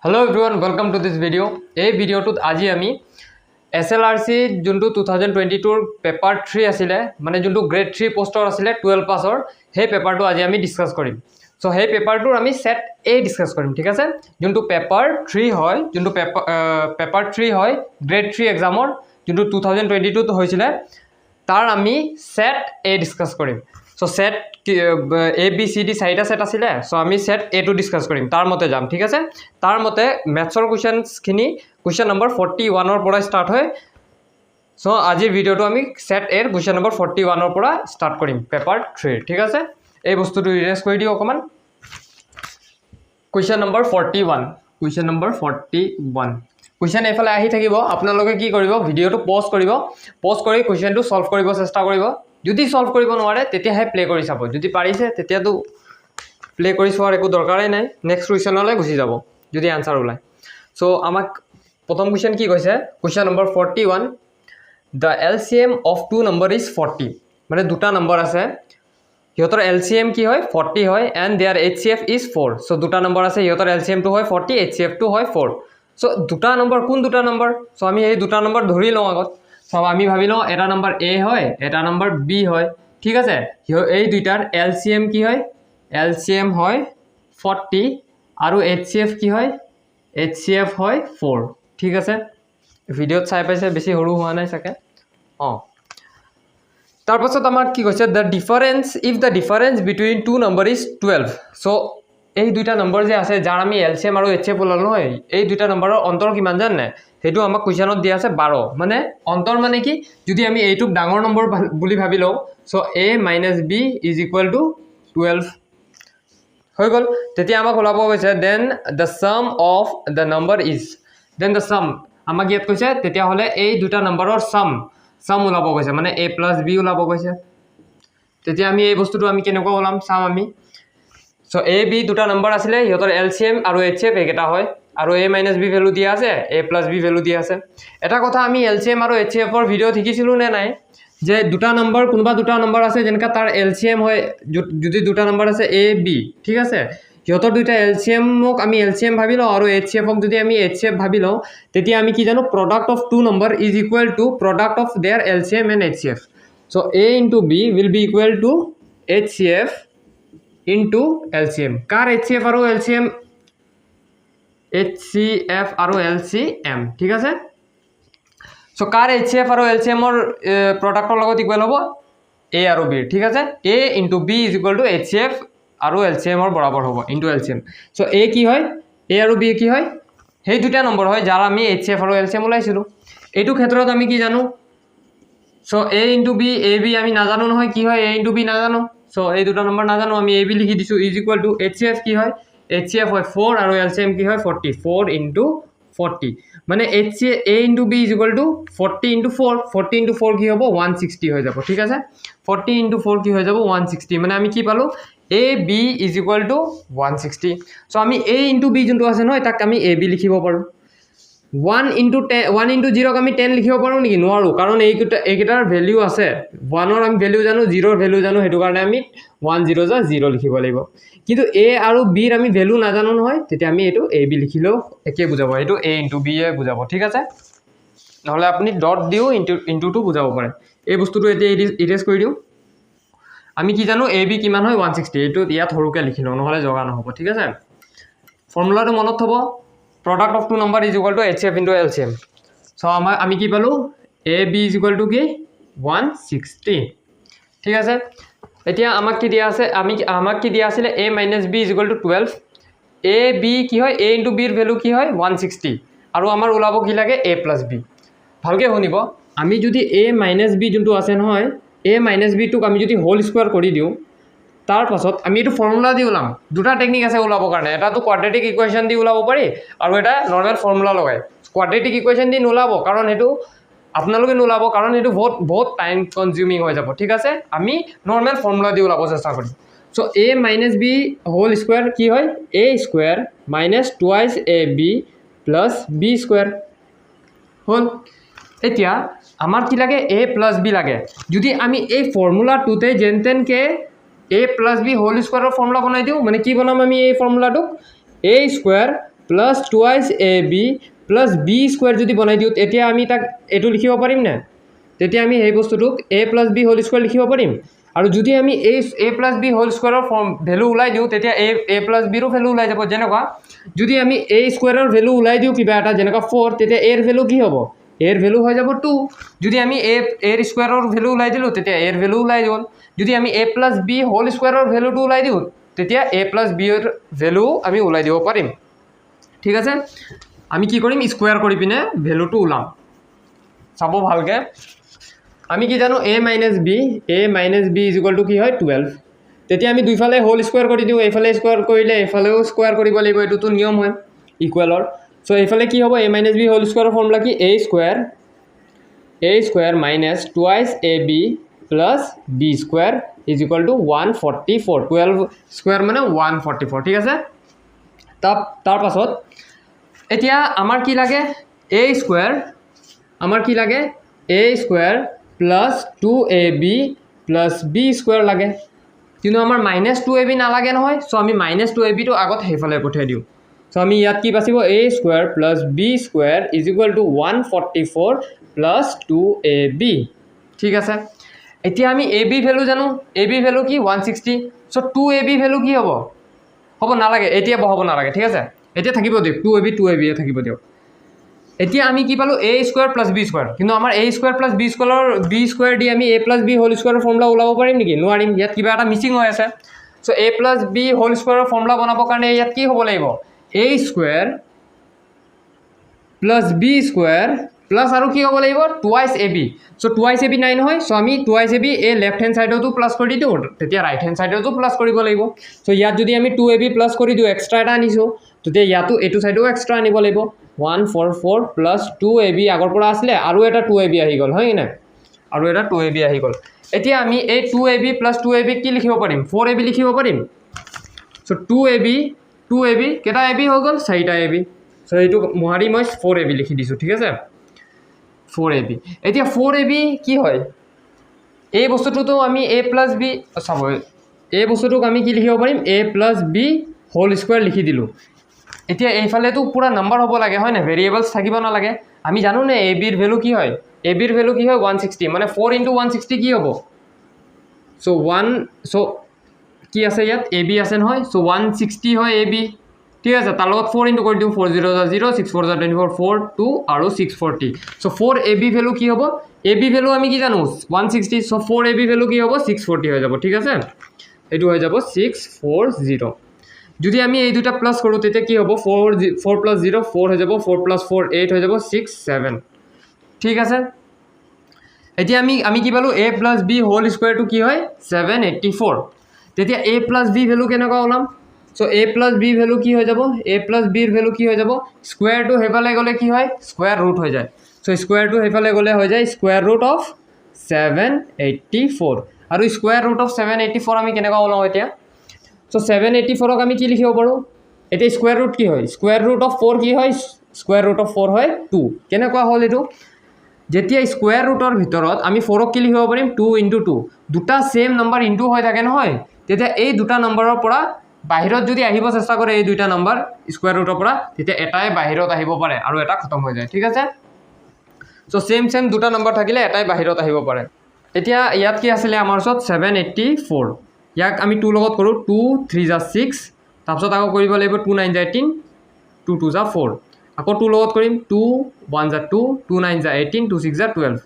Hello everyone, welcome to this video. এই ভিডিওটোত আজি আমি SLRC যোনটো 2022 পেপাৰ 3 আছিল মানে যোনটো গ্ৰেড 3 পোষ্টৰ আছিল 12 পাছৰ সেই পেপাৰটো আজি আমি ডিসকাস কৰিম। সো সেই পেপাৰটোৰ আমি সেট A ডিসকাস কৰিম, ঠিক আছে? যোনটো পেপাৰ 3 হয়, যোনটো পেপাৰ 3 হয় গ্ৰেড 3 এক্সামৰ যোনটো 2022 ত হৈছিল তাৰ আমি সেট A ডিসকাস কৰিম। So set A B C D চাৰিটা সেট আছিল, সো আমি সেট A টো ডিসকাস কৰিম, তাৰ মতে যাম, ঠিক আছে? তাৰ মতে ম্যাথছৰ কোৱেশ্চনখিনি কোৱেশ্চন নম্বৰ 41 ৰ পৰা স্টাৰ্ট হয়। সো আজিৰ ভিডিওটো আমি সেট A ৰ কোৱেশ্চন নম্বৰ 41 ৰ পৰা স্টাৰ্ট কৰিম পেপাৰ 3, ঠিক আছে? এই বস্তুটো ইৰেজ কৰি দিও অকমান। Question number 41, question number 41 question এফালে আহি থাকিব, আপোনালোকে কি কৰিব, ভিডিওটো পজ কৰিব, পজ কৰি কোৱেশ্চনটো সলভ কৰিব চেষ্টা কৰিব। যদি সলভ কৰিব নোৱাৰে তেতিয়াহে প্লে কৰি চাব, যদি পাৰিছে তেতিয়াতো প্লে কৰি চোৱাৰ একো দৰকাৰেই নাই, নেক্সট কুৱেশ্যনলৈ গুচি যাব যদি আনসাৰ ওলায়। সো আমাক প্ৰথম কুৱেশ্যন কি কৈছে, question number 41, the LCM of two number is 40, মানে দুটা নম্বৰ আছে, সিহঁতৰ LCM কি হয় 40 হয়, and there HCF is 4। So দুটা নম্বৰ আছে, সিহঁতৰ LCM টো হয় 40, HCF টো হয় 4। সো দুটা নম্বৰ কোন দুটা নম্বৰ, সো আমি এই দুটা নম্বৰ ধৰি লওঁ আগত। সো আমি ভাবি লওঁ এটা নম্বৰ A হয়, এটা নম্বৰ B হয়, ঠিক আছে? এই দুইটাৰ LCM কি হয়, LCM হয় 40 আৰু HCF কি হয়, HCF হয় 4, ঠিক আছে? ভিডিওত চাই পাইছে, বেছি সৰু হোৱা নাই চাগে। তাৰ পাছত আমাক কি কৈছে, the difference if the difference between two number is 12। So এই দুইটা নম্বৰ যে আছে যাৰ আমি LCM আৰু HCF ওলালো নহয়, এই দুইটা নম্বৰৰ অন্তৰ কিমান জানে, সেইটো আমাক কুৱেশ্যনত দিয়া আছে 12। মানে অন্তৰ মানে কি, যদি আমি এইটোক ডাঙৰ নম্বৰ বুলি ভাবি লওঁ, so A - B is equal to 12 হৈ গ'ল। তেতিয়া আমাক ওলাব কৈছে then the sum of the number is, then the sum আমাক ইয়াত কৈছে তেতিয়াহ'লে এই দুটা নম্বৰৰ সাম ওলাব কৈছে, মানে A + B ওলাব কৈছে। তেতিয়া আমি এই বস্তুটো আমি কেনেকুৱা ওলাম চাম আমি। সো A B দুটা নম্বৰ আছিলে, সিহঁতৰ LCM আৰু HCF একেটা হয়, আৰু A - B ভ্যালু দিয়া আছে, A + B ভ্যালু দিয়া আছে। এটা কথা আমি LCM আৰু HCF ৰ ভিডিও শিকিছিলো নে নাই, যে দুটা নম্বৰ কোনোবা দুটা নম্বৰ আছে যেনেকা তাৰ LCM হয়, যদি দুটা নম্বৰ আছে A B, ঠিক আছে? সিহঁতৰ দুইটা LCM-ক আমি LCM ভাবি লওঁ আৰু HCF-ক যদি আমি HCF ভাবি লওঁ, তেতিয়া আমি কি জানো, product of two number is equal to product of their LCM and HCF। So A * B will be equal to HCF into LCM। Car HCF আৰু LCM, HCF আৰু LCM, ঠিক আছে? সো কাৰ HCF আৰু LCM ৰ প্ৰডাক্টৰ লগত equal হ'ব A আৰু B, ঠিক আছে? A * B is equal to HCF আৰু LCM ৰ বৰাবৰ হ'ব ইনটু LCM। সো A কি হয়, A আৰু B কি হয়, সেই দুটা নম্বৰ হয় যাৰ আমি HCF আৰু LCM ওলাইছিলো। এইটো ক্ষেত্ৰত আমি কি জানো, সো A * B, AB আমি নাজানো নহয় কি হয়, A * B নাজানো, সো এই দুটা নম্বৰ নাজানো, আমি AB লিখি দিছো ইজ ইকুৱেল টু HCF কি হয়, HCF হয় 4 আৰু LCM কি হয় 40, 4 * 40, মানে A * B is equal two 40 * 4, 40 * 4 কি হ'ব 160 হৈ যাব, ঠিক আছে? 40 * 4 কি হৈ যাব 160, মানে আমি কি পালো A B is equal two 160। So আমি A * B যোনটো আছে নহয় তাক আমি AB লিখিব পাৰো। 1 * 0 আমি 10 লিখিব পাৰো নেকি, নোৱাৰো, কাৰণ এইকেইটাৰ ভ্যালু আছে, 1 ৰ আমি ভ্যালু জানো, 0 ৰ ভ্যালু জানো, সেইটো কাৰণে আমি 1 0 = 0 লিখিব লাগিব। কিন্তু A আৰু B ৰ আমি ভ্যালু নাজানো নহয়, তেতিয়া আমি এইটো AB লিখিলেও একে বুজাব, এইটো A * B এ বুজাব, ঠিক আছে? নহলে আপুনি ডট দিও ইনটুটো বুজাব পাৰে। এই বস্তুটো এতিয়া ইৰেজ কৰি দিও। আমি কি জানো AB কিমান হয় 160, এইটো ইয়াত সৰুকে লিখি লওঁ নহলে জগা নহব, ঠিক আছে? ফৰ্মুলাটো মনত থব, product of two number is equal to HCF into LCM। So আমি কি পালো, AB ইজ ইকুৱেল টু কি 160, ঠিক আছে? এতিয়া আমাক কি দিয়া আছে, আমাক কি দিয়া আছিলে A - B is equal to 12। A B কি হয়, A * B ৰ ভ্যালু কি হয় 160, আৰু আমাৰ ওলাব কি লাগে A + B। ভালকে শুনিব, আমি যদি A - B যোনটো আছে নহয়, A - B টোক আমি যদি হোল স্কোয়াৰ কৰি দিওঁ, তাৰ পাছত আমি এইটো ফৰ্মুলা দি ওলাম। দুটা টেকনিক আছে ওলাবৰ কাৰণে, এটাটো কোৱাড্ৰেটিক ইকুৱেশ্যন দি ওলাব পাৰি, আৰু এটা নৰ্মেল ফৰ্মুলা লগাই। কোৱাড্ৰেটিক ইকুৱেশ্যন দি নোলাব, কাৰণ সেইটো আপোনালোকে নোলাব, কাৰণ সেইটো বহুত টাইম কনজিউমিং হৈ যাব, ঠিক আছে? আমি নৰ্মেল ফৰ্মুলা দি ওলাব চেষ্টা কৰিম। So A - B whole square কি হয়, A square minus twice AB plus B square হ'ল। এতিয়া আমাৰ কি লাগে, A + B লাগে। যদি আমি এই ফৰ্মুলাটোতে যেন তেনকে A + B হোল স্কোয়াৰৰ ফৰ্মুলা বনাই দিওঁ, মানে কি বনাম আমি এই ফৰ্মুলাটোক, A square plus twice A B plus B square যদি বনাই দিওঁ তেতিয়া আমি তাক এইটো লিখিব পাৰিম নে তেতিয়া আমি সেই বস্তুটোক A plus B whole square লিখিব পাৰিম আৰু যদি আমি A plus B whole স্কুৱেৰৰ value ওলাই দিওঁ তেতিয়া এ প্লাছ বিৰো ভেলু ওলাই যাব যেনেকুৱা যদি আমি এ স্কুৱেৰৰ ভেলু ওলাই দিওঁ কিবা এটা যেনেকুৱা 4 তেতিয়া এৰ ভেলু কি হ'ব এৰ ভেলু হৈ যাব 2 যদি আমি এৰ স্কুৱেৰৰ ভেলু ওলাই দিলোঁ তেতিয়া এৰ ভেলু ওলাই গ'ল যদি আমি এ প্লাছ বি হোল স্কুৱেৰৰ ভেলুটো ওলাই দিওঁ তেতিয়া এ প্লাছ বিৰ ভেলু আমি ওলাই দিব পাৰিম ঠিক আছে আমি কি কৰিম স্কুৱেৰ কৰি পিনে ভেলুটো ওলাম চাব ভালকে আমি কি জানো a minus B is equal to কি হয় 12 তেতিয়া আমি দুইফালে হোল স্কুৱেৰ কৰি দিওঁ এইফালে স্কুৱেৰ কৰিলে এইফালেও স্কুৱেৰ কৰিব লাগিব এইটোতো নিয়ম হয় ইকুৱেলৰ চ' এইফালে কি হ'ব a মাইনাছ বি হোল স্কুৱেৰৰ ফৰ্মুলা কি a square minus twice A B plus B square is equal to 144 12 square মানে 144 ঠিক আছে তাৰ পাছত এতিয়া আমাৰ কি লাগে a স্কুৱেৰ আমাৰ কি লাগে a square plus 2ab plus B square লাগে কিন্তু আমাৰ মাইনাছ 2ab নালাগে নহয় চ' আমি মাইনাছ 2abটো আগত সেইফালে পঠিয়াই দিওঁ চ' আমি ইয়াত কি বাচিব a square plus B square is equal to 144 plus 2ab ঠিক আছে এতিয়া আমি ab ভেলু জানো ab ভেলু কি 160 চ' 2ab ভেলু কি হ'ব নালাগে এতিয়া বহাব নালাগে ঠিক আছে এতিয়া থাকিব দিয়ক 2ab থাকিব দিয়ক এতিয়া আমি কি পালো a square plus B square কিন্তু আমাৰ a square plus B square দি আমি a প্লাছ বি হোল স্কুৱেৰৰ ফৰ্মুলা ওলাব পাৰিম নেকি নোৱাৰিম ইয়াত কিবা এটা মিচিং হৈ আছে so' a plus B whole স্কুৱেৰৰ ফৰ্মুলা বনাবৰ কাৰণে ইয়াত কি হ'ব লাগিব a square plus B square plus আৰু কি হ'ব লাগিব twice A B so' twice A B নাই নহয় চ' আমি টুৱাইছ এ বি এই লেফ্ট হেণ্ড ছাইডতো প্লাছ কৰি দিওঁ তেতিয়া ৰাইট হেণ্ড ছাইডতো প্লাছ কৰিব লাগিব চ' ইয়াত যদি আমি 2ab প্লাছ কৰি দিওঁ এক্সট্ৰা এটা আনিছোঁ তেতিয়া ইয়াতো এইটো ছাইডো এক্সট্ৰা আনিব লাগিব 144 প্লাছ 2ab আগৰ পৰা আছিলে আৰু এটা 2ab আহি গ'ল হয় নাই আৰু এটা 2ab আহি গ'ল এতিয়া আমি এই 2ab প্লাছ 2ab কি লিখিব পাৰিম 4ab লিখিব পাৰিম চ' 2ab কেইটা ab হৈ গ'ল 4টা ab চ' এইটো মোহাৰি মই 4ab লিখি দিছোঁ ঠিক আছে 4ab এতিয়া 4ab কি হয় এই বস্তুটোতো আমি a প্লাছ বি চাব এই বস্তুটোক আমি কি লিখিব পাৰিম a plus B whole square লিখি দিলোঁ এতিয়া এইফালেতো পুৰা নাম্বাৰ হ'ব লাগে হয় না ভেৰিয়েবলছ থাকিব নালাগে আমি জানো নে a bৰ ভেলু কি হয় a bৰ ভেলু কি হয় 160 মানে 4 × 160 কি হ'ব চ' কি আছে ইয়াত a b আছে নহয় চ' 160 হয় a b ঠিক আছে তাৰ লগত 4 ইনটু কৰি দিওঁ 4 0 0 6 4 24 4 2 আৰু 640 চ' 4ab ভেলু কি হ'ব ab ভেলু আমি কি জানো 160 চ' 4ab ভেলু কি হ'ব 640 হৈ যাব ঠিক আছে এইটো হৈ যাব 640 যদি আমি এই দুটা প্লাছ কৰোঁ তেতিয়া কি হ'ব 4 প্লাছ 0 4 হৈ যাব 4 প্লাছ 4 8 হৈ যাব 6 7 ঠিক আছে এতিয়া আমি কি পালোঁ a প্লাছ বি হোল স্কুৱেৰটো কি হয় 784 তেতিয়া a প্লাছ বি ভেলু কেনেকুৱা ওলাম চ' a প্লাছ বি ভেলু কি হৈ যাব a প্লাছ বিৰ ভেলু কি হৈ যাব স্কুৱেৰটো সেইফালে গ'লে কি হয় স্কুৱেৰ ৰুট হৈ যায় চ' স্কুৱেৰটো সেইফালে গ'লে হৈ যায় স্কুৱেৰ ৰুট অফ 784 আৰু স্কুৱেৰ ৰুট অফ 784 আমি কেনেকুৱা ওলাওঁ এতিয়া চ' 784ক আমি কি লিখিব পাৰোঁ এতিয়া স্কুৱেৰ ৰুট কি হয় স্কুৱেৰ ৰুট অফ 4 কি হয় স্কুৱেৰ ৰুট অফ 4 হয় 2 কেনেকুৱা হ'ল এইটো যেতিয়া স্কুৱেৰ ৰুটৰ ভিতৰত আমি 4ক কি লিখিব পাৰিম 2 × 2 দুটা ছেম নাম্বাৰ ইনটু হৈ থাকে নহয় তেতিয়া এই দুটা নাম্বাৰৰ পৰা বাহিৰত যদি আহিব চেষ্টা কৰে এই দুইটা নাম্বাৰ স্কুৱেৰ ৰুটৰ পৰা তেতিয়া এটাই বাহিৰত আহিব পাৰে আৰু এটা খতম হৈ যায় ঠিক আছে চ' ছেম দুটা নাম্বাৰ থাকিলে এটাই বাহিৰত আহিব পাৰে এতিয়া ইয়াত কি আছিলে আমাৰ ওচৰত 784 ইয়াক আমি 2 লগত কৰোঁ 2 3 = 6 তাৰপিছত আকৌ কৰিব লাগিব 2 9 = 18 2 2 = 4 আকৌ 2 লগত কৰিম 2 1 = 2 2 9 = 18 2 6 = 12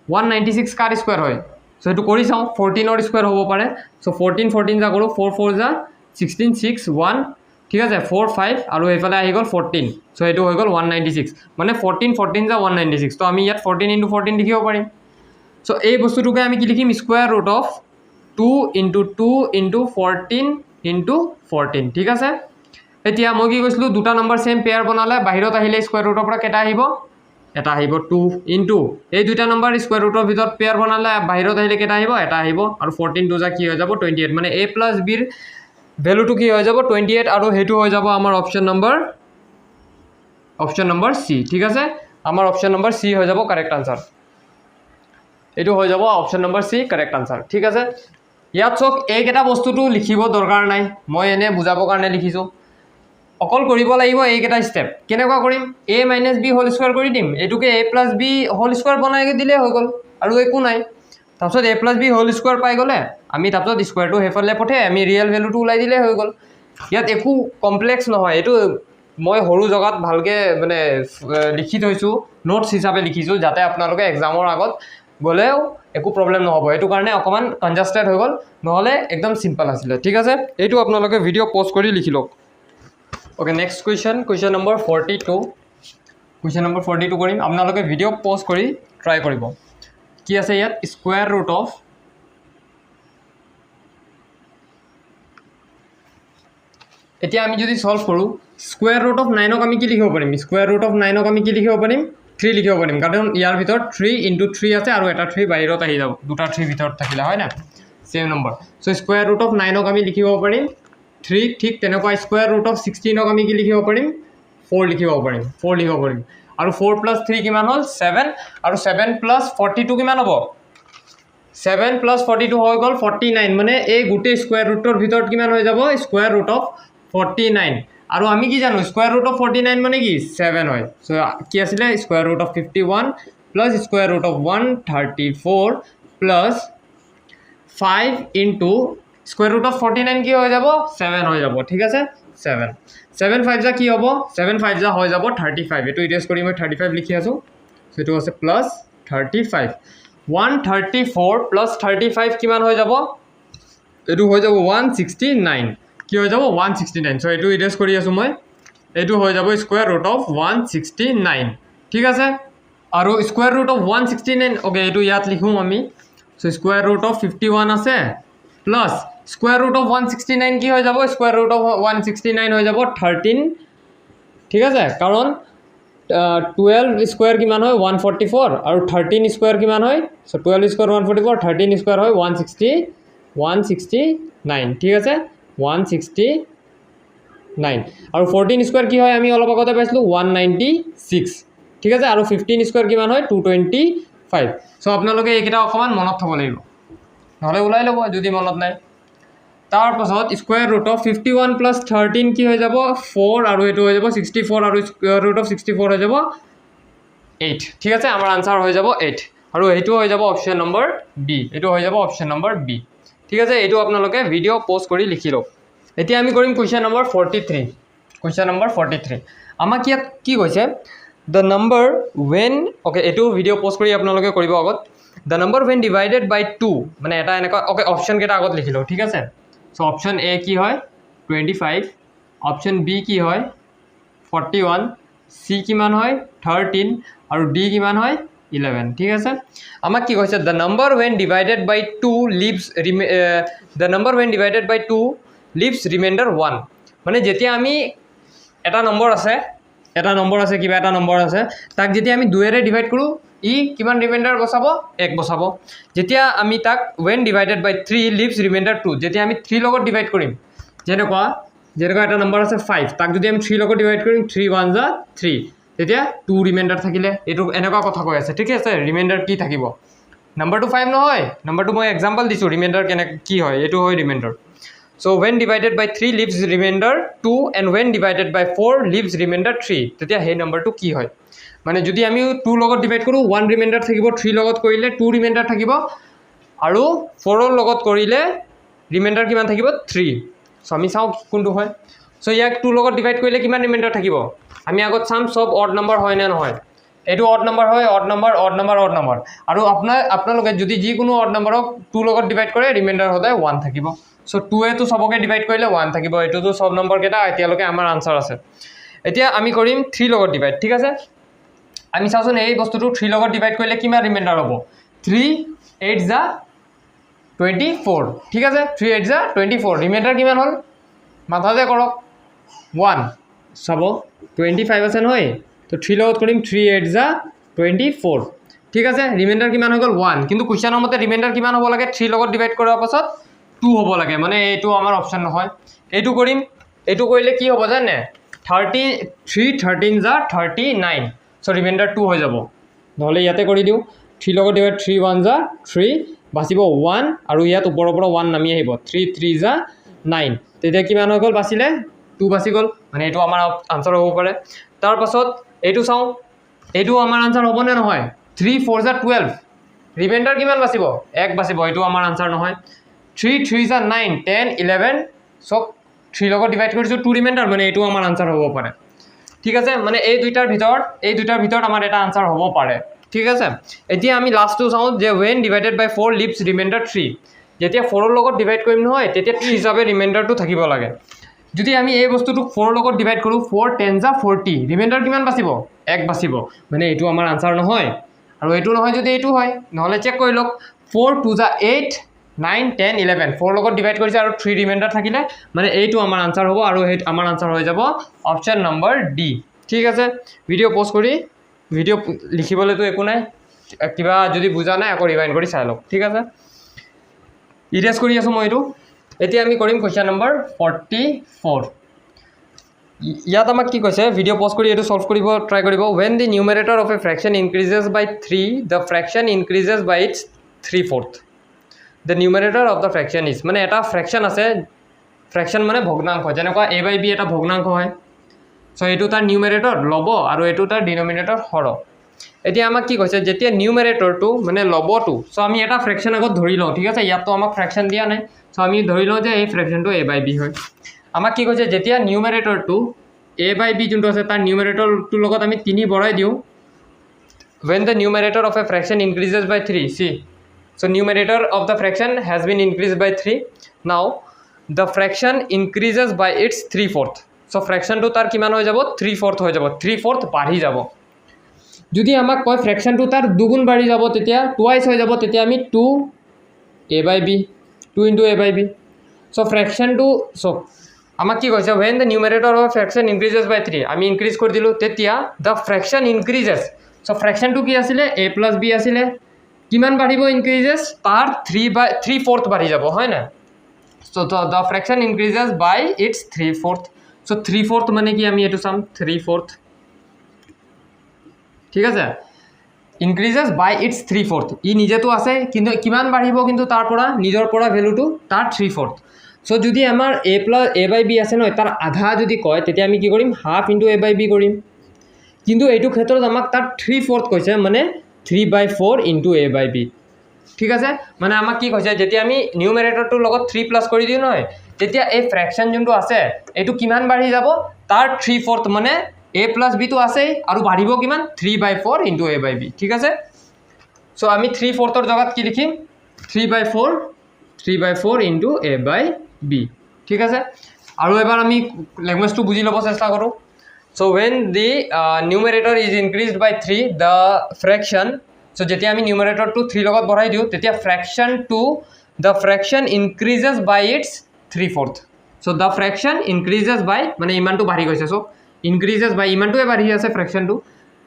196 কাৰ স্কুৱেৰ হয় চ' এইটো কৰি চাওঁ 14ৰ স্কুৱেৰ হ'ব পাৰে চ' 14 যা কৰোঁ 4 4 = 16 6 1 ঠিক আছে 4 5 আৰু এইফালে আহি গ'ল 14 চ' এইটো হৈ গ'ল 196 মানে 14 = 196 তো আমি ইয়াত 14 × 14 লিখিব পাৰিম চ' এই বস্তুটোকে আমি কি লিখিম স্কুৱেৰ ৰুট অফ 2 × 2 × 14 × 14 ঠিক আছে এতিয়া মই কি কৈছিলোঁ দুটা নম্বৰ ছেম পেয়াৰ বনালে বাহিৰত আহিলে স্কুৱেৰ ৰুটৰ পৰা কেইটা আহিব এটা আহিব 2 × এই দুইটা নম্বৰ স্কুৱেৰ ৰুটৰ ভিতৰত পেয়াৰ বনালে বাহিৰত আহিলে কেইটা আহিব এটা আহিব আৰু 14 2 কি হৈ যাব 28 মানে a প্লাছ বিৰ ভেলুটো কি হৈ যাব 28 আৰু সেইটো হৈ যাব আমাৰ অপশ্যন নম্বৰ চি ঠিক আছে আমাৰ অপশ্যন নম্বৰ চি হৈ যাব কাৰেক্ট আনচাৰ এইটো হৈ যাব option number C correct answer ঠিক আছে ইয়াত চক এইকেইটা বস্তুটো লিখিব দৰকাৰ নাই মই এনে বুজাবৰ কাৰণে লিখিছোঁ অকল কৰিব লাগিব এইকেইটা ষ্টেপ কেনেকুৱা কৰিম a - b হোল স্কয়াৰ কৰি দিম এটুকে a + b হোল স্কয়াৰ বনাই দিলে হৈ গ'ল আৰু একো নাই তাৰপিছত a + b হোল স্কয়াৰ পাই গ'লে আমি তাৰপিছত স্কয়াৰটো হেফালে পঠাই আমি ৰিয়েল ভ্যালুটো ওলাই দিলে হৈ গ'ল ইয়াত একো কমপ্লেক্স নহয় এইটো মই সৰু জগাত ভালকে মানে লিখি থৈছো নোটস হিচাপে লিখিছো যাতে আপোনালোকে এক্সামৰ আগত গলেও একো প্ৰবলেম নহব এটো কাৰণে অকমান কনজাস্টেড হৈ গ'ল নহলে একদম সিম্পল আছিল ঠিক আছে এইটো আপোনালোকে ভিডিও পজ কৰি লিখি লওক okay next question number 42 question number 42 কৰিম আপোনালোকে ভিডিও পজ কৰি ট্ৰাই কৰিব কি আছে ইয়াত স্কয়াৰ ৰুট অফ এতিয়া আমি যদি সলভ কৰো স্কয়াৰ ৰুট অফ 9 ক আমি কি লিখিব পাৰিম স্কয়াৰ ৰুট অফ 9 ক আমি কি লিখিব পাৰিম 3 লিখিব পাৰিম কাৰণ ইয়াৰ ভিতৰত 3 * 3 আছে আৰু এটা 3 বাহিৰত আহি যাব দুটা 3 ভিতৰত থাকিলা হয় না same number so square root of 9 ক আমি লিখিব পাৰিম 3 ঠিক তেনেকুৱা স্কয়াৰ ৰুট অফ 16 ক আমি কি লিখিব পাৰিম 4 লিখিব পাৰিম 4 লিখিব পাৰিম আৰু 4 + 3 কিমান হ'ল 7 আৰু 7 + 42 কিমান হ'ব 7 + 42 হৈ গ'ল 49 মানে এই গুটে স্কয়াৰ ৰুটৰ ভিতৰত কিমান হৈ যাব স্কয়াৰ ৰুট অফ 49 আৰু আমি কি জানো স্কয়াৰ ৰুট অফ 49 মানে কি 7 হয় সো কি আছিল square root of 51 plus square root of 134 plus 5 into square root of 49 কি হৈ যাব 7 হৈ যাব ঠিক আছে 7 7 5 যা কি হ'ব 7 5 যা হৈ যাব 35 এটো ইৰেজ কৰি মই 35 লিখি আছো সো এটো আছে প্লাস 35 134 প্লাস 35 কিমান হৈ যাব এটো হৈ যাব 169 কি হৈ যাব 169 সো এটো ইৰেজ কৰি আছো মই এটো হৈ যাব স্কয়াৰ ৰুট অফ 169 ঠিক আছে আৰু স্কয়াৰ ৰুট অফ 169 ওকে এটো ইয়াত লিখুম আমি সো স্কয়াৰ ৰুট অফ 51 আছে প্লাস স্কয়াৰ ৰুট অফ 169 কি হৈ যাব স্কয়াৰ ৰুট অফ 169 হৈ যাব 13 ঠিক আছে কাৰণ 12 স্কয়াৰ কিমান হয় 144 আৰু 13 স্কয়াৰ কিমান হয় সো 12 স্কয়াৰ 144 13 স্কয়াৰ হয় 169 ঠিক আছে 169 আৰু 14 স্কয়াৰ কি হয় আমি অলপ আগতে পাইছিলো 196 ঠিক আছে আৰু 15 স্কয়াৰ কিমান হয় 225 সো আপোনালোকে এইকেইটা অকমান মনত থব লাগিব নহলে উলাই লব যদি মনত নাই তাৰ পাছত স্কয়াৰ ৰুট অফ 51 প্লাস 13 কি হৈ যাব 4 আৰু এটো হৈ যাব 64 আৰু স্কয়াৰ ৰুট অফ 64 হৈ যাব 8 ঠিক আছে আমাৰ आंसर হৈ যাব 8 আৰু এইটো হৈ যাব অপচন নম্বৰ বি এটো হৈ যাব অপচন নম্বৰ বি ঠিক আছে এটো আপোনালোকে ভিডিও পজ কৰি লিখি লওক এতিয়া আমি কৰিম কোৱেশ্চন নম্বৰ 43 কোৱেশ্চন নম্বৰ 43 আমাক কি কৈছে the number when okay এটো ভিডিও পজ কৰি আপোনালোকে কৰিব আগত the number when divided by 2 মানে এটা এনেকা okay অপচন কেটা আগত লিখি লও ঠিক আছে সো অপচন এ কি হয় 25 অপচন বি কি হয় 41 সি কিমান হয় 13 আৰু ডি কিমান হয় 11 ঠিক আছে আমাক কি কৈছে the number when divided by 2 leaves the number when divided by 2 leaves remainder 1 মানে যেতিয়া আমি এটা নম্বৰ আছে কিবা এটা নম্বৰ আছে তাক যেতিয়া আমি 2 এৰে ডিভাইড কৰো ই কিমান ৰিমাইন্ডাৰ বসাব 1 বসাব যেতিয়া আমি তাক when divided by 3 leaves remainder 2 যেতিয়া আমি 3 লগত ডিভাইড কৰিম যেনেকুৱা এটা নম্বৰ আছে 5 তাক যদি আমি 3 লগত ডিভাইড কৰিম 3 1 যা 3 তেতিয়া 2 ৰিমাইন্ডাৰ থাকিলে এটো এনেকুৱা কথা কৈ আছে ঠিক আছে ৰিমাইন্ডাৰ কি থাকিব নম্বৰটো 5 নহয় নম্বৰটো মই এক্সাম্পল দিছো ৰিমাইন্ডাৰ কি হয় এটো হয় reminder so when divided by 3 leaves remainder 2 and when divided by 4 leaves remainder 3 তেতিয়া সেই নম্বৰটো কি হয় মানে যদি আমি 2 লগত ডিভাইড কৰো 1 ৰিমাইন্ডাৰ থাকিব 3 লগত কৰিলে 2 ৰিমাইন্ডাৰ থাকিব আৰু 4 ৰ লগত কৰিলে ৰিমাইন্ডাৰ কিমান থাকিব 3 সো আমি চাও কোনটো হয় সো ইয়াক 2 লগত ডিভাইড কৰিলে কিমান ৰিমাইন্ডাৰ থাকিব আমি আগত চাম সব অড নম্বৰ হয় না নহয় এটো অড নম্বৰ হয় অড নম্বৰ আৰু আপোনালোকে যদি যি কোনো অড নম্বৰক 2 লগত ডিভাইড কৰে ৰিমাইন্ডাৰ হদায় 1 থাকিব সো 2 এ তো সবকে ডিভাইড কৰিলে 1 থাকিব এটো তো সব নম্বৰ কেটা এতিয়ালৈকে আমাৰ आंसर আছে এতিয়া আমি কৰিম 3 লগত ডিভাইড ঠিক আছে আমি চাওচোন এই বস্তুটো 3 লগত ডিভাইড কৰিলে কিমান ৰিমাইন্ডাৰ হ'ব 3 8 যা 24 ঠিক আছে 3 8 যা 24 ৰিমাইন্ডাৰ কিমান হ'ল মাথাতে কৰক 1 সব 25 আছে নহয় তো 3 লগত কৰিম 3 8 যা 24 ঠিক আছে ৰিমাইন্ডাৰ কিমান হৈ গ'ল 1 কিন্তু কোৱেশ্চনৰ মতে ৰিমাইন্ডাৰ কিমান হ'ব লাগে 3 লগত ডিভাইড কৰাৰ পাছত 2 হ'ব লাগে মানে এটো আমাৰ অপচন নহয় এটো কৰিম এটো কৰিলে কি হ'ব জানে 13 যা 39 সো ৰিমাইন্ডাৰ 2 হৈ যাব নহলে ইয়াতে কৰি দিও 3 লগত ডিভাইড 3 1 যা 3 বাচিব 1 আৰু ইয়াত ওপৰৰ পৰা 1 নামি আহিব 3 3 যা 9 তেতিয়া কিমান হৈ গ'ল বাচিলে 2 বাচি গ'ল মানে এইটো আমাৰ আনসাৰ হ'ব পাৰে তাৰ পাছত এইটো চাও এইটো আমাৰ আনসাৰ হ'ব নে নহয় 3 4 * 12 ৰিমাইন্ডাৰ কিমান বাচিব 1 বাচিব এইটো আমাৰ আনসাৰ নহয় 3 3 * 9 10 11 সব 3 লগত ডিভাইড কৰিছো 2 ৰিমাইন্ডাৰ মানে এইটো আমাৰ আনসাৰ হ'ব পাৰে ঠিক আছে মানে এই দুইটাৰ ভিতৰত আমাৰ এটা আনসাৰ হ'ব পাৰে ঠিক আছে এতিয়া আমি লাষ্টটো চাও যে when divided by 4 leaves remainder 3 যেতিয়া 4 ৰ লগত ডিভাইড কৰিম নহয় তেতিয়া 3 হিচাপে ৰিমাইন্ডাৰটো থাকিব লাগে যদি আমি এই বস্তুটো 4 ৰ লগত ডিভাইড কৰো 4 10 * 40 ৰিমাইন্ডাৰ কিমান বাচিব 1 বাচিব মানে এইটো আমাৰ আনসাৰ নহয় আৰু এইটো নহয় যদি এইটো হয় নহলে চেক কৰি লওক 4 2 * 8 9 10 11 4 লগত ডিভাইড কৰিছে আৰু 3 ৰিমাইন্ডাৰ থাকিলে মানে এইটো আমাৰ আনসাৰ হ'ব আৰু এই আমাৰ আনসাৰ হৈ যাব অপচন নম্বৰ ডি ঠিক আছে ভিডিও পজ কৰি ভিডিও লিখিবলৈতো একো নাই কিবা যদি বুজা নাই আকৌ ৰিভাইন্ড কৰি চাই লওক ঠিক আছে ইৰেজ কৰি আছো মই এইটো এতিয়া আমি কৰিম কোৱেশ্চন নম্বৰ 44 ইয়াত আমাক কি কৈছে ভিডিও পজ কৰি এইটো সলভ কৰিব ট্ৰাই কৰিব when the numerator of a fraction increases by 3 the fraction increases by its 3/4 the numerator of the fraction is মানে এটা ফ্ৰেকশন আছে ফ্ৰেকশন মানে ভগ্নাংশ যেনেকুৱা a/b এটা ভগ্নাংশ হয় সো এইটো তাৰ নিউমাৰেটৰ লব আৰু এইটো তাৰ ডিনোমিনেটৰ হৰ এতিয়া আমাক কি কৈছে যেতিয়া নিউমাৰেটৰটো মানে লবটো সো আমি এটা ফ্ৰেকশন আগত ধৰি লওঁ ঠিক আছে ইয়াত তো আমাক ফ্ৰেকশন দিয়া নাই সো আমি ধৰি লওঁ যে এই ফ্ৰেকশনটো a/b হয় আমাক কি কৈছে যেতিয়া নিউমাৰেটৰটো a/b যোনটো আছে তাৰ নিউমাৰেটৰটোৰ লগত আমি 3 বঢ়াই দিওঁ when the numerator of a fraction increases by 3 see so numerator of the fraction has been increased by 3 now the fraction increases by its 3/4 so fraction to tar kiman hoy jabo 3/4 hoy jabo 3/4 বাঢ়ি যাব যদি আমাক কয় fraction to tar দুগুণ বাঢ়ি যাব তেতিয়া twice hoy jabo তেতিয়া আমি 2 a/b 2 into a/b so fraction to so আমাক কি কৈছে when the numerator of a fraction increases by 3 আমি ইনক্রিজ কৰি দিলো তেতিয়া the fraction increases so fraction to কি আছিল a + b আছিল কিমান বাঢ়িব increases তার 3/4 বাঢ়ি যাব হয় না so the fraction increases by its 3/4 so 3/4 মানে কি আমি এটো সাম 3/4 ঠিক আছে increases by its 3/4 ই নিজে তো আছে কিন্তু কিমান বাঢ়িব কিন্তু তাৰ পৰা নিজৰ পৰা ভ্যালুটো তাৰ 3/4 so যদি আমাৰ a/b আছে নহয় তাৰ আধা যদি কয় তেতিয়া আমি কি কৰিম হাফ ইনটু a/b কৰিম কিন্তু এইটো ক্ষেত্ৰত আমাক তাৰ 3/4 কৈছে মানে 3/4 ইনটু a/b ঠিক আছে মানে আমাক কি কৈছে যেতিয়া আমি নিউমাৰেটৰটোৰ লগত 3 প্লাস কৰি দিও নহয় তেতিয়া এই ফ্ৰেকশন যোনটো আছে এটো কিমান বাঢ়ি যাব তাৰ 3/4 মানে a + b তো আছে আৰু বাঢ়িব কিমান 3/4 ইনটু a/b ঠিক আছে সো আমি 3/4 ৰ জায়গাত কি লিখিম 3/4 ইনটু a/b ঠিক আছে আৰু এবাৰ আমি ল্যাঙ্গুৱেজটো বুজি ল'ব চেষ্টা কৰো so when the numerator is increased by 3 the fraction so যেতিয়া আমি numerator to 3 লগত বঢ়াই দিও তেতিয়া the fraction increases by its 3/4 so the fraction increases by মানে ইমানটো বাঢ়ি গৈছে so increases by ইমানটোৱে বাঢ়ি আছে fraction to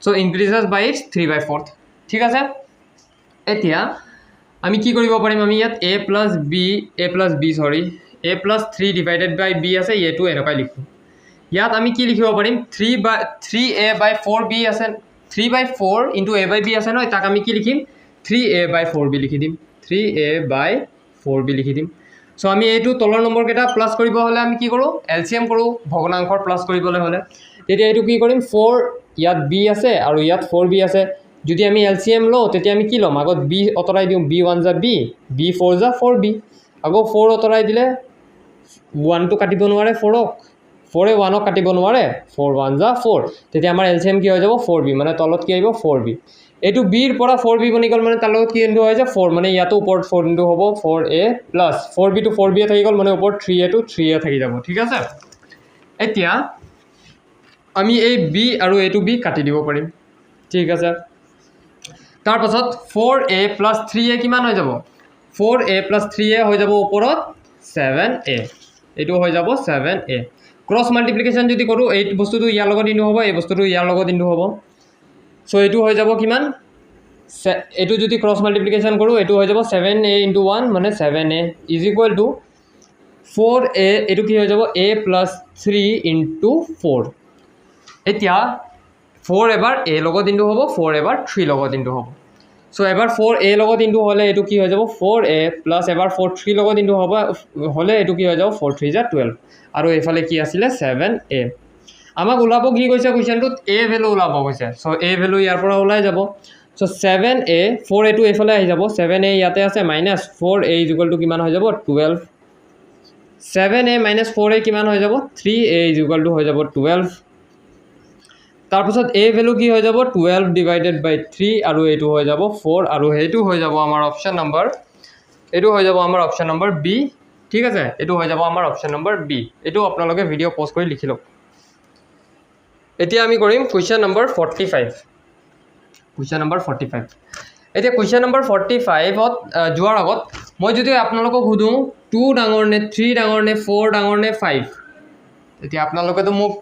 so increases by its 3/4 ঠিক আছে এতিয়া আমি কি কৰিব পাৰিম আমি ইয়াত a + b sorry a + 3 divided by b আছে এটো এনেকৈ লিখো ইয়াত আমি কি লিখিব পাৰিম 3a/4b আছে 3/4 into a/b আছে নহয় তাক আমি কি লিখিম 3a/4b লিখি দিম 3a/4b লিখি দিম সো আমি এইটো তলৰ নম্বৰ কেটা প্লাস কৰিব হলে আমি কি কৰো এলসিএম কৰো ভগ্নাংকৰ প্লাস কৰিবলৈ হলে তেতিয়া এইটো কি কৰিম 4 ইয়াত b আছে আৰু ইয়াত 4b আছে যদি আমি এলসিএম লও তেতিয়া আমি কি লম আগত b অতৰাই দিম b1 * b b4 * 4b আগো 4 অতৰাই দিলে 1 টো কাটিব নোৱাৰে 4ক 4 1 ক কাটিব নোৱাৰে 4 1 * 4 তেতিয়া আমাৰ এলসিএম কি হৈ যাব 4b মানে তলত কি আহিব 4b এটো b ৰ পৰা 4b বনি গল মানে তাৰ লগত কি ইনটু হৈ যায় 4 মানে ইয়াতো ওপৰত 4 ইনটু হ'ব 4a + 4b to 4b থাকি গল মানে ওপৰত 3a to 3a থাকি যাব ঠিক আছে এতিয়া আমি এই b আৰু a to b কাটি দিব পাৰিম ঠিক আছে তাৰ পাছত 4a + 3a কিমান হৈ যাব 4a + 3a হৈ যাব ওপৰত 7a এটো হৈ যাব 7a ক্ৰস মাল্টিপ্লিকেশন যদি কৰো এই বস্তুটো ইয়াৰ লগত ইনটু হ'ব এই বস্তুটো ইয়াৰ লগত ইনটু হ'ব সো এটো হৈ যাব কিমান এটো যদি ক্রস মাল্টিপ্লিকেশন কৰো এটো হৈ যাব 7a * 1 মানে 7a = 4a এটো কি হৈ যাব a + 3 * 4 এতিয়া 4 এবাৰ a লগত ইনটু হ'ব 4 এবাৰ 3 লগত ইনটু হ'ব সো এবাৰ 4a লগত ইনটু হলে এটো কি হৈ যাব 4a প্লাস এবাৰ 4 লগত ইনটু হ'ব হলে এটো কি হৈ যাব 4 3 = 12 আৰু এফালে কি আছিল 7a আমাক ওলাব কি কৈছে কোৱেশ্চনটোত a ভ্যালু ওলাব কৈছে সো a ভ্যালু ইয়াৰ পৰা ওলাই যাব সো 7a 4a টো এফালে আহি যাব 7a ইয়াতে আছে মাইনাস 4a = কিমান হৈ যাব 12 7a minus 4a কিমান হৈ যাব 3a = হৈ যাব 12 তাৰ পিছত a ভ্যালু কি হৈ যাব 12 divided by 3 আৰু এটো হৈ যাব 4 আৰু হেতু হৈ যাব আমাৰ অপচন নম্বৰ এটো হৈ যাব আমাৰ অপচন নম্বৰ b ঠিক আছে এটো হৈ যাব আমাৰ অপচন নম্বৰ b এটো আপোনালোকে ভিডিও পজ কৰি লিখি লওক এতিয়া আমি কৰিম কোৱেশ্চন নম্বৰ 45 কোৱেশ্চন নম্বৰ 45 এতিয়া কোৱেশ্চন নম্বৰ 45 ত যোৱাৰ আগত মই যদি আপোনালোকক সুধো 2 ডাঙৰ নে 3 ডাঙৰ নে 4 ডাঙৰ নে 5 এতিয়া আপোনালোকে তো মোক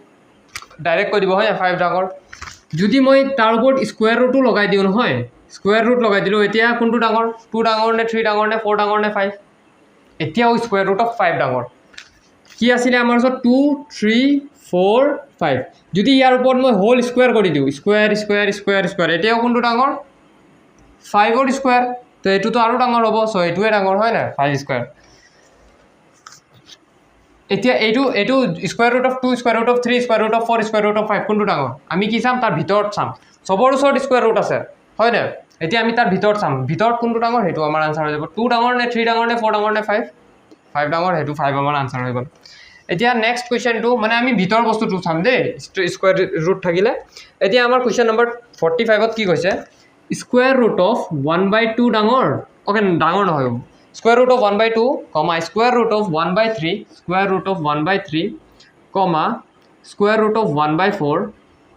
ডাইৰেক্ট কৈ দিব হয় 5 ডাঙৰ যদি মই তাৰ ওপৰত স্কয়াৰ ৰুটটো লগাই দিও নহয় স্কয়াৰ ৰুট লগাই দিলো এতিয়া কোনটো ডাঙৰ 2 ডাঙৰ নে 3 ডাঙৰ নে 4 ডাঙৰ নে 5 এতিয়াও স্কয়াৰ ৰুট অফ 5 ডাঙৰ কি আছিল আমাৰ ওচৰত 2 3 4 5 যদি ইয়াৰ ওপৰত মই হোল স্কয়াৰ কৰি দিও স্কয়াৰ স্কয়াৰ স্কয়াৰ স্কয়াৰ এতিয়াও কোনটো ডাঙৰ 5 ৰ স্কয়াৰ তো এটো তো আৰু ডাঙৰ হ'ব সো এটোৱে ডাঙৰ হয় না 5 স্কয়াৰ এতিয়া এটো square root of 2 square root of 3 square root of 4 square root of 5 কোনটো ডাঙৰ আমি কি চাম তাৰ ভিতৰত চাম সবৰ ওচৰত স্কয়াৰ ৰুট আছে হয় না এতিয়া আমি তাৰ ভিতৰত চাম ভিতৰত কোনটো ডাঙৰ হেতু আমাৰ আনসাৰ হৈ যাব 2 ডাঙৰ নে 3 ডাঙৰ নে 4 ডাঙৰ নে 5 ডাঙৰ হেতু 5 আমাৰ আনসাৰ হৈ গল এতিয়া নেক্সট কোৱেশ্চনটো মানে আমি ভিতৰ বস্তুটো চাম দে স্কয়াৰ ৰুট থাকিলে এতিয়া আমাৰ কোৱেশ্চন নম্বৰ 45 ত কি কৈছে স্কয়াৰ ৰুট অফ 1/2 ডাঙৰ ওকে ডাঙৰ নহয় square root of 1/2 comma square root of 1/3 square root of 1/3 comma square root of 1/4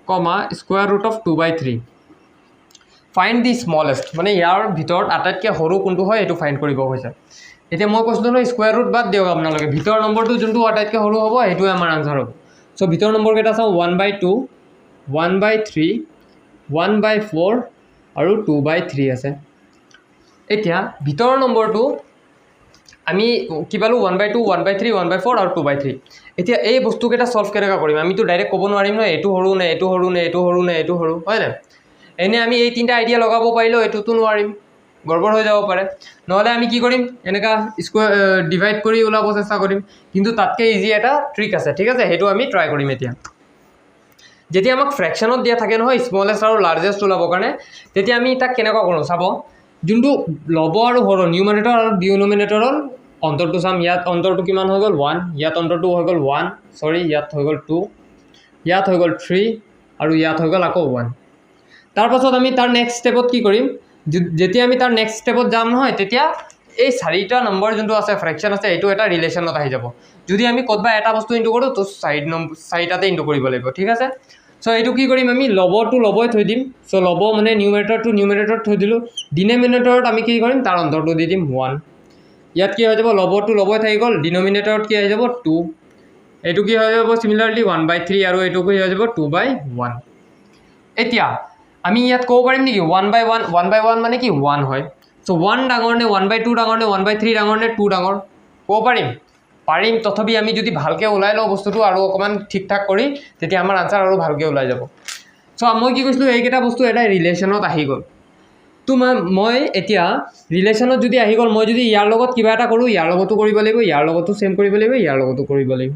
comma square root of 2/3 find the smallest মানে ইয়াৰ ভিতৰত আটাইতকৈ সৰু কোনটো হয় এটো ফাইন্ড কৰিব কৈছে এতিয়া মই কৈছো ন স্কয়াৰ ৰুট বাদ দিওক আপোনালোকে ভিতৰ নম্বৰটো যোনটো আটাইতকৈ সৰু হ'ব এটো আমাৰ আনসাৰ হ'ব সো ভিতৰ নম্বৰ কেটা চাও 1/2 1/3 1/4 আৰু 2/3 আছে এতিয়া ভিতৰ নম্বৰটো আমি কি পালো 1/2 1/3 1/4 আৰু 2/3 এতিয়া এই বস্তু কেটা সলভ কেনেকা কৰিম আমি তো ডাইৰেক্ট ক'ব নোৱাৰিম ন এটো সৰু নে এটো সৰু নে এটো সৰু নে এটো সৰু হয় না এনে আমি এই তিনটা আইডিয়া লগাব পাৰিলো এটোটো নোৱাৰিম গড়বড় হৈ যাব পাৰে নহলে আমি কি কৰিম এনেকা স্কয়াৰ ডিভাইড কৰি ওলাব চেষ্টা কৰিম কিন্তু তাতকে ইজি এটা ট্ৰিক আছে ঠিক আছে হেতু আমি ট্ৰাই কৰিম এতিয়া যেতিয়া আমাক ফ্ৰেকশনত দিয়া থাকে নহয় স্মলেষ্ট আৰু লাৰ্জেষ্ট ওলাব কাৰণে তেতিয়া আমি তাক কেনেকা কৰো চাব যোনটো লব আৰু হৰ নিউমাৰেটৰ আৰু ডিনোমিনেটৰৰ অন্তৰটো চাম ইয়াত অন্তৰটো কিমান হৈ গল 1 ইয়াত অন্তৰটো হৈ গল 1 সৰি ইয়াত হৈ গল 2 ইয়াত হৈ গল 3 আৰু ইয়াত হৈ গল আকৌ 1 তাৰ পাছত আমি তাৰ নেক্সট স্টেপত কি কৰিম যেতিয়া আমি তাৰ নেক্সট স্টেপত যাম নহয় তেতিয়া এই চাৰিটা নম্বৰ যোনটো আছে ফ্ৰেকশন আছে এটো এটা ৰিলেশনত আহি যাব যদি আমি কতবা এটা বস্তু ইনটু কৰো তো চাৰিটাতে ইনটু কৰিব লাগিব ঠিক আছে সো এটো কি কৰিম আমি লবটো লবই থৈ দিম সো লব মানে নিউমাৰেটৰ টু নিউমাৰেটৰ থৈ দিলো ডিনোমিনেটৰত আমি কি কৰিম তাৰ অন্তৰটো দি দিম 1 ইয়াত কি হৈ যাব লবটো লবই থাকি গল ডিনোমিনেটৰত কি হৈ যাব 2 এটো কি হৈ যাব সিমিলাৰলি 1/3 আৰু এটো কি হৈ যাব 2/1 এতিয়া আমি ইয়াত কব পাৰিম নেকি 1/1 1/1 মানে কি 1 হয় সো 1 ডাঙৰ নে 1/2 ডাঙৰ নে 1/3 ডাঙৰ নে 2 ডাঙৰ কব পাৰিম তথাপি আমি যদি ভালকে ওলাই লও বস্তুটো আৰু অকমান ঠিকঠাক কৰি তেতিয়া আমাৰ আনসাৰ আৰু ভালকে ওলাই যাব সো মই কি কৈছিলো এইকেটা বস্তু এটা ৰিলেশনত আহি গল তো মই এতিয়া ৰিলেশনত যদি আহি গল মই যদি ইয়াৰ লগত কিবা এটা কৰো ইয়াৰ লগতো কৰিব লাগিব ইয়াৰ লগতো সেম কৰিব লাগিব ইয়াৰ লগতো কৰিব লাগিব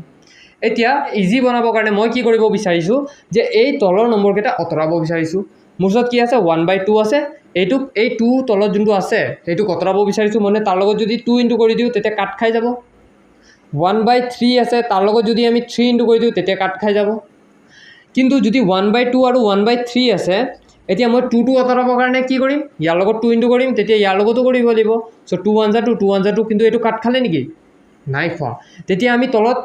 এতিয়া ইজি বনাবৰ কাৰণে মই কি কৰিব বিচাৰিছো যে এই তলৰ নম্বৰ কেটা অতৰাব বিচাৰিছো মুছত কি আছে 1/2 আছে এইটো এই 2 তলত যোনটো আছে সেইটো অতৰাব বিচাৰিছো মানে তাৰ লগত যদি 2 ইনটু কৰি দিও তেতিয়া কাট খাই যাব 1/3 আছে তাৰ লগত যদি আমি 3 ইনটু কৰি দিও তেতিয়া কাট খাই যাব কিন্তু যদি 1/2 আৰু 1/3 আছে এতিয়া মই 2 অতৰাবৰ কাৰণে কি কৰিম ইয়াৰ লগত 2 ইনটু কৰিম তেতিয়া ইয়াৰ লগতো কৰিব লাগিব সো 2 1 2 2 1 2 কিন্তু এটো কাট খালে নেকি নাই খোৱা তেতিয়া আমি তলত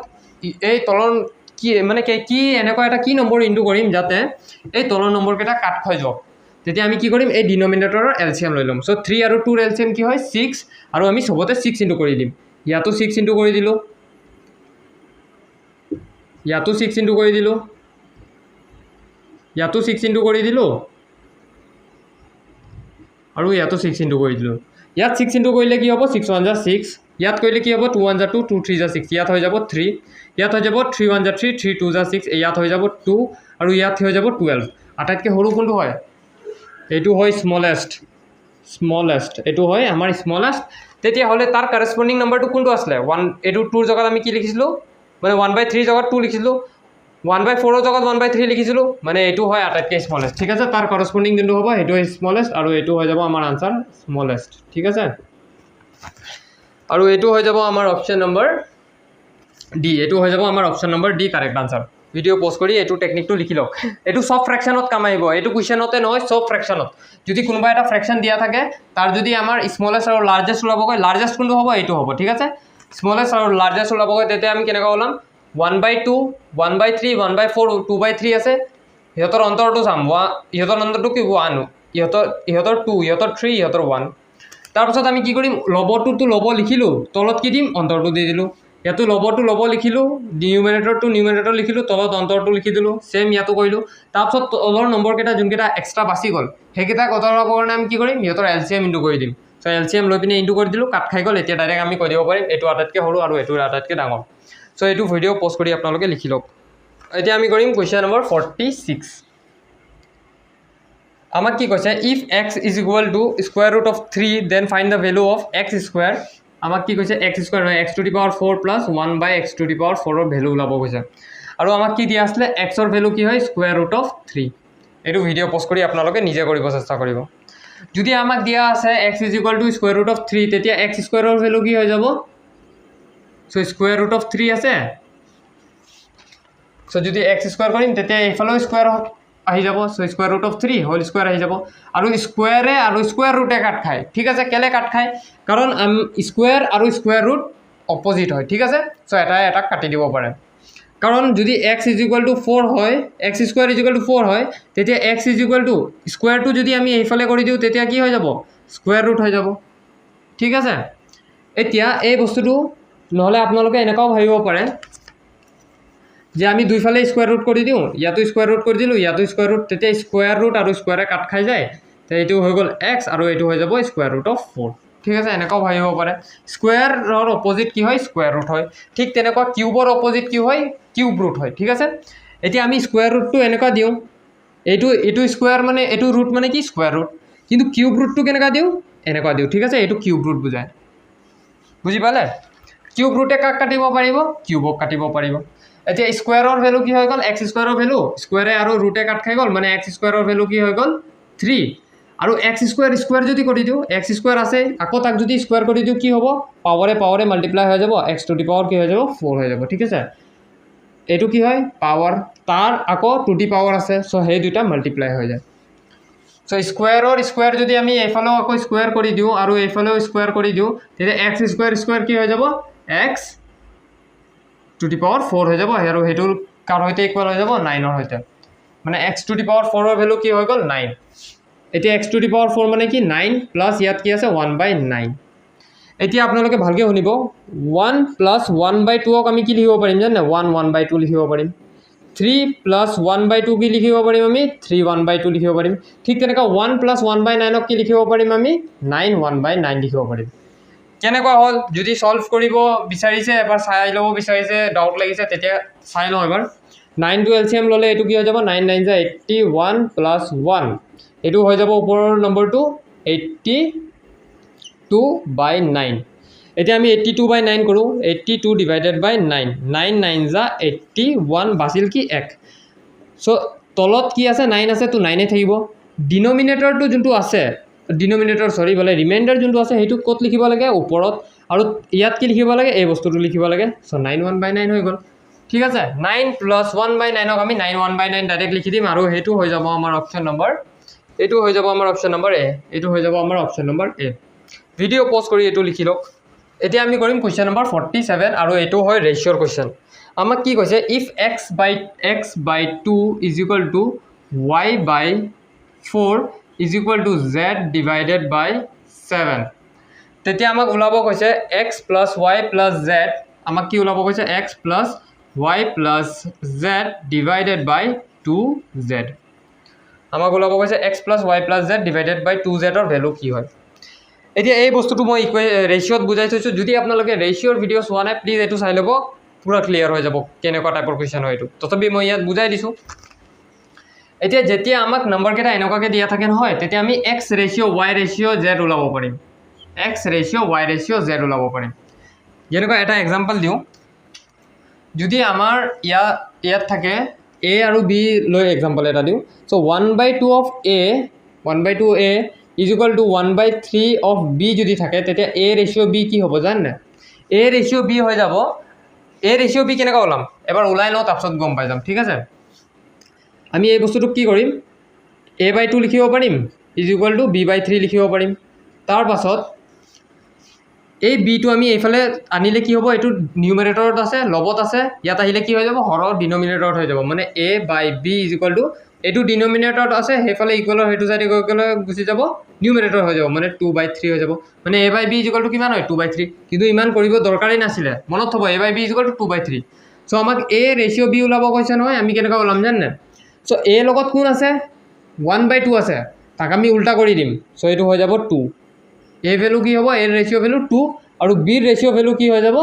এই তলৰ কি মানে কি এনেকুৱা এটা কি নম্বৰ ইনটু কৰিম যাতে এই তলৰ নম্বৰ কেটা কাট খাই যাওক তেতিয়া আমি কি কৰিম এই ডিনোমিনেটৰৰ এলসিএম লৈ লম সো 3 আৰু 2 ৰ এলসিএম কি হয় 6 আৰু আমি সবতে 6 ইনটু কৰি দিম ইয়াতো 6 ইনটু কৰি দিলো ইয়াতো 6 ইনটু কৰি দিলো ইয়াতো 6 ইনটু কৰি দিলো আৰু ইয়াতো 6 ইনটু কৰি দিলো ইয়াত 6 ইনটু কৰিলে কি হ'ব 6 1 6 ইয়াত কৰিলে কি হ'ব 2 1 2 2 3 6 ইয়াত হৈ যাব 3 ইয়াত হৈ যাব 3 1 3 3 2 6 ইয়াত হৈ যাব 2 আৰু ইয়াত হৈ যাব 12 আটাইতকৈ সৰু কোনটো হয় এইটো হয় স্মলেষ্ট, এইটো হয় আমাৰ স্মলেষ্ট, তেতিয়াহ'লে তাৰ কাৰেছপণ্ডিং নাম্বাৰটো কোনটো আছিলে 1, এইটো 2ৰ জেগাত আমি কি লিখিছিলোঁ মানে 1/3 জেগাত 2 লিখিছিলোঁ, 1/4ৰ জেগাত 1/3 লিখিছিলোঁ, মানে এইটো হয় আটাইতকৈ স্মলেষ্ট। ঠিক আছে, তাৰ কৰস্পণ্ডিং যোনটো হ'ব সেইটো স্মলেষ্ট, আৰু এইটো হৈ যাব আমাৰ আনচাৰ স্মলেষ্ট। ঠিক আছে, আৰু এইটো হৈ যাব আমাৰ অপশ্যন নম্বৰ ডি, এইটো হৈ যাব আমাৰ option number D correct answer. Video' pause কৰি এইটো টেকনিকটো লিখি লওক। এইটো চব ফ্ৰেকশ্যনত কাম আহিব, এইটো কুৱেশ্যনতে নহয় চব ফ্ৰেকশ্যনত। যদি কোনোবা এটা ফ্ৰেকশ্যন দিয়া থাকে তাৰ যদি আমাৰ স্মলেষ্ট আৰু লাৰ্জেষ্ট ওলাবগৈ, লাৰ্জেষ্ট কোনটো হ'ব এইটো হ'ব। ঠিক আছে, স্মলেষ্ট আৰু লাৰ্জেষ্ট ওলাবগৈ, তেতিয়া আমি কেনেকৈ ওলাম 1/2, 1/3, 1/4, 2/3 আছে, ইহঁতৰ অন্তৰটো চাম, ইহঁতৰ অন্তৰটো কি 1, ইহঁতৰ 2, ইহঁতৰ 3, ইহঁতৰ 1। তাৰপাছত আমি কি কৰিম, ল'বটোতো ল'ব লিখিলোঁ, তলত কি দিম অন্তৰটো দি দিলোঁ। ইয়াতো ল'বটো ল'ব লিখিলোঁ, নিউমেৰেটৰ লিখিলোঁ, তলত অন্তৰটো লিখি দিলোঁ, ছেম ইয়াতো কৰিলোঁ। তাৰপাছত তলৰ নম্বৰকেইটা যোনকেইটা এক্সট্ৰা বাচি গ'ল সেইকেইটা কটাবৰ কাৰণে আমি কি কৰিম, সিহঁতৰ LCM ইনটু কৰি দিম। চ' LCM লৈ পিনে ইনটু কৰি দিলোঁ, কাট খাই গ'ল। এতিয়া ডাইৰেক্ট আমি কৈ দিব পাৰিম এইটো আটাইতকৈ সৰু আৰু এইটো আটাইতকৈ ডাঙৰ। চ' এইটো ভিডিঅ' প'ষ্ট কৰি আপোনালোকে লিখি লওক। এতিয়া আমি কৰিম কুৱেশ্যন নম্বৰ 46। আমাক কি কৈছে, if X is equal to square root of 3 then find the value of X square. আমাক কি কৈছে, এক্স স্কুৱেৰ নহয়, x to the power 4 plus 1/x to the power 4ৰ ভেলু ওলাব কৈছে। আৰু আমাক কি দিয়া আছিলে, এক্সৰ ভেলু কি হয় স্কুৱেৰ ৰুট অফ 3। এইটো ভিডিঅ' প'ষ্ট কৰি আপোনালোকে নিজে কৰিব চেষ্টা কৰিব। যদি আমাক দিয়া আছে x is equal to square root of 3, তেতিয়া এক্স স্কুৱেৰৰ ভেলু কি হৈ যাব, চ' স্কুৱেৰ ৰুট অফ 3 আছে, চ' যদি এক্স স্কুৱেৰ কৰিম তেতিয়া এইফালেও স্কুৱেৰ আহি যাব, so' square root of 3 whole square আহি যাব। আৰু স্কুৱেৰে আৰু স্কুৱেৰ ৰুটে কাট খায়। ঠিক আছে, কেলে কাট খায়, কাৰণ স্কুৱেৰ আৰু স্কুৱেৰ ৰুট অপজিট হয়। ঠিক আছে, চ' এটাই এটাক কাটি দিব পাৰে। কাৰণ যদি এক্স ইজ ইকুৱেল টু 4 হয়, x square is equal two 4 হয়, তেতিয়া এক্স ইজ ইকুৱেল টু স্কুৱেৰটো যদি আমি এইফালে কৰি দিওঁ তেতিয়া কি হৈ যাব, স্কুৱেৰ ৰুট হৈ যাব। ঠিক আছে, এতিয়া এই বস্তুটো নহ'লে আপোনালোকে এনেকুৱাও ভাবিব পাৰে যে আমি দুইফালে স্কুৱেৰ ৰুট কৰি দিওঁ, ইয়াতো স্কুৱেৰ ৰুট কৰি দিলোঁ, ইয়াতো স্কুৱেৰ ৰুট, তেতিয়া স্কুৱেৰ ৰুট আৰু স্কুৱেৰে কাট খাই যায়, তো এইটো হৈ গ'ল এক্স আৰু এইটো হৈ যাব স্কুৱেৰ ৰুট অফ 4। ঠিক আছে, এনেকুৱাও ভাবিব পাৰে। স্কুৱেৰৰ অপজিট কি হয়, স্কুৱেৰ ৰুট হয়। ঠিক তেনেকুৱা কিউবৰ অপজিট কি হয়, কিউব ৰুট হয়। ঠিক আছে, এতিয়া আমি স্কুৱেৰ ৰুটটো এনেকুৱা দিওঁ, এইটো স্কুৱেৰ মানে এইটো ৰুট মানে কি স্কুৱেৰ ৰুট, কিন্তু কিউব ৰুটটো কেনেকুৱা দিওঁ, এনেকুৱা দিওঁ। ঠিক আছে, এইটো কিউব ৰুট বুজায়, বুজি পালে। কিউব ৰুটে কাক কাটিব পাৰিব, কিউবক কাটিব পাৰিব। এতিয়া স্কুৱেৰৰ ভেলু কি হৈ গ'ল, এক্স স্কুৱেৰৰ ভেলু, স্কুৱেৰে আৰু ৰুটে কাট খাই গ'ল, মানে এক্স স্কুৱেৰৰ ভেলু কি হৈ গ'ল 3। আৰু এক্স স্কুৱেৰ স্কুৱেৰ যদি কৰি দিওঁ, এক্স স্কুৱেৰ আছে আকৌ তাক যদি স্কুৱেৰ কৰি দিওঁ কি হ'ব, পাৱাৰে মাল্টিপ্লাই হৈ যাব, এক্স টু দি পাৱাৰ কি হৈ যাব 4 হৈ যাব। ঠিক আছে, এইটো কি হয় পাৱাৰ, তাৰ আকৌ টু দি পাৱাৰ আছে, চ' সেই দুটা মাল্টিপ্লাই হৈ যায়। চ' স্কুৱেৰৰ স্কুৱেৰ যদি আমি এইফালেও আকৌ স্কুৱেৰ কৰি দিওঁ আৰু এইফালেও স্কুৱেৰ কৰি দিওঁ, তেতিয়া এক্স স্কুৱেৰ কি হৈ যাব, এক্স টু দি পাৱাৰ 4 হৈ যাব, আৰু সেইটো কাৰ সৈতে ইকুৱেল হৈ যাব, 9ৰ সৈতে। মানে এক্স টু দি পাৱাৰ 4ৰ ভেলু কি হৈ গ'ল 9। এতিয়া এক্স টু দি পাৱাৰ 4 মানে কি 9 প্লাছ ইয়াত কি আছে 1/9। এতিয়া আপোনালোকে ভালকৈ শুনিব, 1 প্লাছ 1/2ক আমি কি লিখিব পাৰিম জানে, 1/2 লিখিব পাৰিম। 3 প্লাছ 1/2 কি লিখিব পাৰিম আমি, 3/1/2 লিখিব পাৰিম। ঠিক তেনেকৈ 1 প্লাছ 1/9ক কি লিখিব পাৰিম আমি, 9/1/9 লিখিব পাৰিম। কেনেকুৱা হ'ল, যদি ছল্ভ কৰিব বিচাৰিছে, এবাৰ চাই ল'ব বিচাৰিছে, ডাউট লাগিছে, তেতিয়া চাই লওঁ এবাৰ। 9টো LCM ল'লে এইটো কি হৈ যাব, 9 9 যা 81 প্লাছ 1, এইটো হৈ যাব ওপৰৰ নম্বৰটো 82/9। এতিয়া আমি 82/9 কৰোঁ, 82 ডিভাইডেড বাই 9, 9 9 যা 81, বাছিল কি 1। চ' তলত কি আছে 9 আছে, তো 9এ থাকিব। ডিনমিনেটৰটো যোনটো আছে, ৰিমাইণ্ডাৰ যোনটো আছে সেইটো ক'ত লিখিব লাগে, ওপৰত। আৰু ইয়াত কি লিখিব লাগে, এই বস্তুটো লিখিব লাগে। চ' 9 1/9 হৈ গ'ল। ঠিক আছে, 9 প্লাছ 1/9ক আমি 9 1/9 ডাইৰেক্ট লিখি দিম, আৰু সেইটো হৈ যাব আমাৰ অপশ্যন নম্বৰ, এইটো হৈ যাব আমাৰ অপশ্যন নম্বৰ এ, এইটো হৈ যাব আমাৰ অপশ্যন নম্বৰ এ। ভিডিঅ' প'জ কৰি এইটো লিখি লওক। এতিয়া আমি কৰিম কুৱেশ্যন নম্বৰ 47, আৰু এইটো হয় ৰেচিঅ'ৰ কুৱেশ্যন। আমাক কি কৈছে, if x/2 is equal to y/4 is equal to z divided by 7, তেতিয়া আমাক ওলাব কৈছে x plus y plus z, আমাক কি ওলাব কৈছে x plus y plus z divided by 2z। আমাক ওলাব কৈছে x plus y plus z divided by 2zৰ ভেলু কি হয়। এতিয়া এই বস্তুটো মই ৰেচিঅ'ত বুজাই থৈছোঁ, যদি আপোনালোকে ৰেচিঅ'ৰ ভিডিঅ' চোৱা নাই প্লিজ এইটো চাই ল'ব, পূৰা ক্লিয়াৰ হৈ যাব কেনেকুৱা টাইপৰ কুৱেশ্যন হয় এইটো। তথাপি মই ইয়াত বুজাই দিছোঁ। এতিয়া যেতিয়া আমাক নম্বৰকেইটা এনেকুৱাকৈ দিয়া থাকে নহয় তেতিয়া আমি x ratio' y ratio' z ওলাব পাৰিম x ratio' y ratio' z ওলাব পাৰিম যেনেকুৱা এটা এক্সাম্পল দিওঁ যদি আমাৰ ইয়াত থাকে a আৰু b লৈ এক্সাম্পল এটা দিওঁ চ' 1/2 of a 1/2 a is equal two 1/3 of b যদি থাকে তেতিয়া a ৰেচিঅ' b কি হ'ব জানে a ৰেচিঅ' b হৈ যাব a ৰেচিঅ' b কেনেকৈ ওলাম এবাৰ ওলাই লওঁ তাৰপিছত গম পাই যাম ঠিক আছে আমি এই বস্তুটোক কি কৰিম a/2 লিখিব পাৰিম ইজ ইকুৱেল টু b/3 লিখিব পাৰিম তাৰ পাছত এই বিটো আমি এইফালে আনিলে কি হ'ব এইটো নিউমাৰেটৰত আছে লবত আছে ইয়াত আহিলে কি হৈ যাব হৰৰ ডিনমিনেটৰত হৈ যাব মানে a/b ইজ ইকুৱেল টু এইটো ডিনমিনেটৰত আছে সেইফালে ইকুৱেলৰ সেইটো চাইডে গৈ গ'লে গুচি যাব নিউমাৰেটৰ হৈ যাব মানে 2/3 হৈ যাব মানে a/b ইজ ইকুৱেল টু কিমান হয় 2/3 কিন্তু ইমান কৰিব দৰকাৰেই নাছিলে মনত থ'ব a/b ইজ ইকুৱেল টু 2/3 চ' আমাক a ৰেচিঅ' b ওলাব কৈছে নহয় আমি কেনেকৈ ওলাম জানে চ' a লগত কোন আছে 1/2 আছে তাক আমি উল্টা কৰি দিম চ' এইটো হৈ যাব 2 a ভ্যালু কি হ'ব a ৰেচিঅ' ভ্যালু 2 আৰু b ৰেচিঅ' ভ্যালু কি হৈ যাব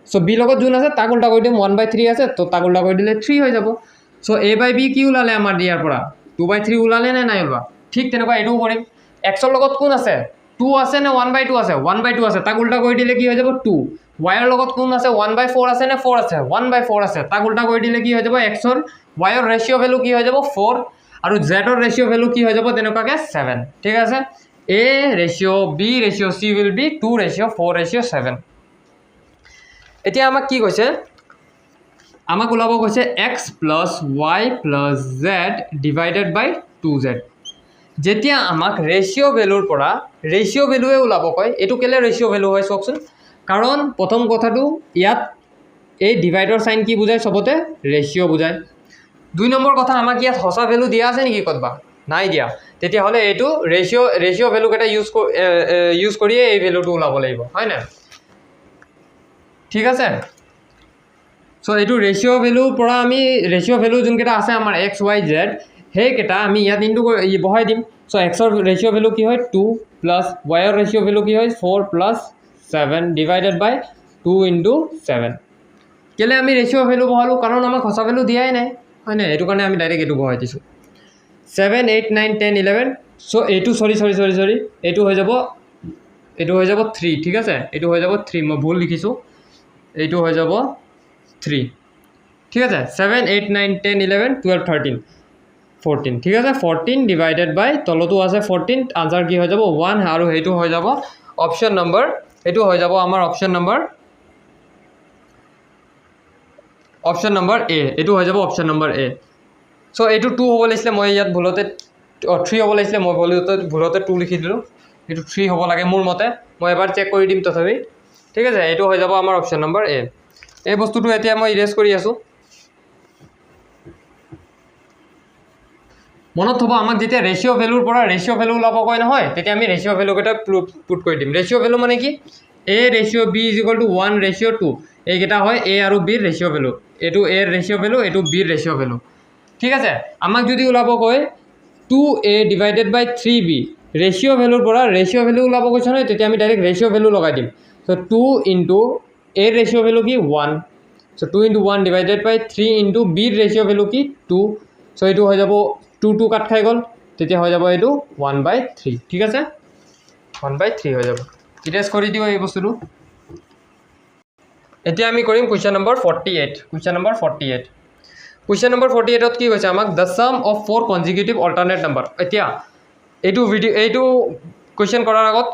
চ' b লগত যোন আছে তাক উল্টা কৰি দিম 1/3 আছে তো তাক উল্টা কৰি দিলে 3 হৈ যাব চ' a/b কি ওলালে আমাৰ দিয়াৰ পৰা 2/3 ওলালে নে নাই ওলোৱা ঠিক তেনেকুৱা এইটোও কৰিম x ৰ লগত কোন আছে 2 আছে নে 1/2 আছে 1/2 আছে তাক উল্টা কৰি দিলে কি হৈ যাব 2 y ৰ লগত কোন আছে 1/4 আছে নে 4 আছে 1/4 আছে তাক উল্টা কৰি দিলে কি হৈ যাব x ৰ y ৰ ৰেচিঅ' ভ্যালু কি হৈ যাব 4 আৰু z ৰ ৰেচিঅ' ভ্যালু কি হৈ যাব তেনেকুৱাকৈ 7 ঠিক আছে a ratio' b ratio' c will be 2 ratio' 4 ratio' 7 এতিয়া আমাক কি কৈছে আমাক ওলাব কৈছে x plus y plus z divided by 2z যেতিয়া আমাক ৰেচিঅ' ভ্যালুৰ পৰা ৰেচিঅ' ভ্যালুৱে ওলাব কয় এইটো কেলে ৰেচিঅ' ভ্যালু হয় চাওকচোন কাৰণ প্ৰথম কথাটো ইয়াত এই ডিভাইডৰ সাইন কি বুজায় সবতে ৰেচিঅ' বুজায় দুই নম্বৰ কথা আমাক ইয়াত হসা ভ্যালু দিয়া আছে নেকি কতবা নাই দিয়া তেতিয়াহ'লে এইটো ৰেচিঅ' ভ্যালু কেটা ইউজ কৰিয়ে এই ভ্যালুটো ওলাব লাগিব হয় না ঠিক আছে চ' এইটো ৰেচিঅ' ভ্যালুৰ পৰা আমি ৰেচিঅ' ভ্যালু যোনকেইটা আছে আমাৰ x y z সেইকেইটা আমি ইয়াত ইনটু বহাই দিম চ' x ৰ ৰেচিঅ' ভ্যালু কি হয় 2 প্লাছ y ৰ ৰেচিঅ' ভ্যালু কি হয় 4 প্লাছ 7 ডিভাইডেড বাই 2 ইনটু 7 কেলে আমি ৰেচিঅ' ভ্যালু বহালো কাৰণ আমাক হসা ভ্যালু দিয়াই নাই হয় না এইটো কাৰণে আমি ডাইৰেক্ট এইটো বহাই দিছোঁ 7 8 9 10 11 চ' এইটো সৰি এইটো হৈ যাব 3 ঠিক আছে এইটো হৈ যাব 3 মই ভুল লিখিছোঁ এইটো হৈ যাব 3 ঠিক আছে 7 8 9 10 11 12 13 14 ঠিক আছে 14 ডিভাইডেড বাই তলতো আছে 14 আনসাৰ কি হৈ যাব 1 আৰু এইটো হৈ যাব অপশ্যন নম্বৰ এইটো হৈ যাব আমাৰ অপশ্যন নম্বৰ এ এইটো হৈ যাব অপশ্যন নম্বৰ এ চ' এইটো 2 হ'ব লাগিছিলে মই ইয়াত ভুলতে 3 হ'ব লাগিছিলে মই ভুলতে 2 লিখি দিলোঁ এইটো 3 হ'ব লাগে মোৰ মতে মই এবাৰ চেক কৰি দিম তথাপি ঠিক আছে এইটো হৈ যাব আমাৰ অপশ্যন নম্বৰ এ এই বস্তুটো এতিয়া মই ইৰেজ কৰি আছোঁ মনত থ'ব আমাক যেতিয়া ৰেচিঅ' ভ্যালুৰ পৰা ৰেচিঅ' ভ্যালু ওলাব কয় নহয় তেতিয়া আমি ৰেচিঅ' ভ্যালু কেইটা পুট কৰি দিম ৰেচিঅ' ভ্যালু মানে কি a ratio' b is equal two 1 ratio' 2 এইকেইটা হয় a আৰু b ৰ ৰেচিঅ' ভ্যালু এইটো a ৰ ৰেচিঅ' ভ্যালু এইটো b ৰ ৰেচিঅ' ভ্যালু ঠিক আছে আমাক যদি ওলাব কয় 2a ডিভাইডেড বাই 3b ৰেচিঅ' ভ্যালুৰ পৰা ৰেচিঅ' ভ্যালু ওলাব কৈছে নহয় তেতিয়া আমি ডাইৰেক্ট ৰেচিঅ' ভ্যালু লগাই দিম চ' 2 ইনটু a ৰ ৰেচিঅ' ভ্যালু কি 1 চ' 2 ইনটু 1 ডিভাইডেড বাই 3 ইনটু b ৰ ৰেচিঅ' ভ্যালু কি 2 চ' এইটো হৈ যাব 2 কাট খাই গ'ল তেতিয়া হৈ যাব এইটো 1/3 ঠিক আছে 1/3 হৈ যাব ইৰেজ কৰি দিও এই বস্তুটো এতিয়া আমি কৰিম কুৱেশ্যন নম্বৰ 48 কুৱেশ্যন নম্বৰ 48ত কি কৈছে আমাক the sum of 4 consecutive alternate number এতিয়া এইটো কুৱেশ্যন কৰাৰ আগত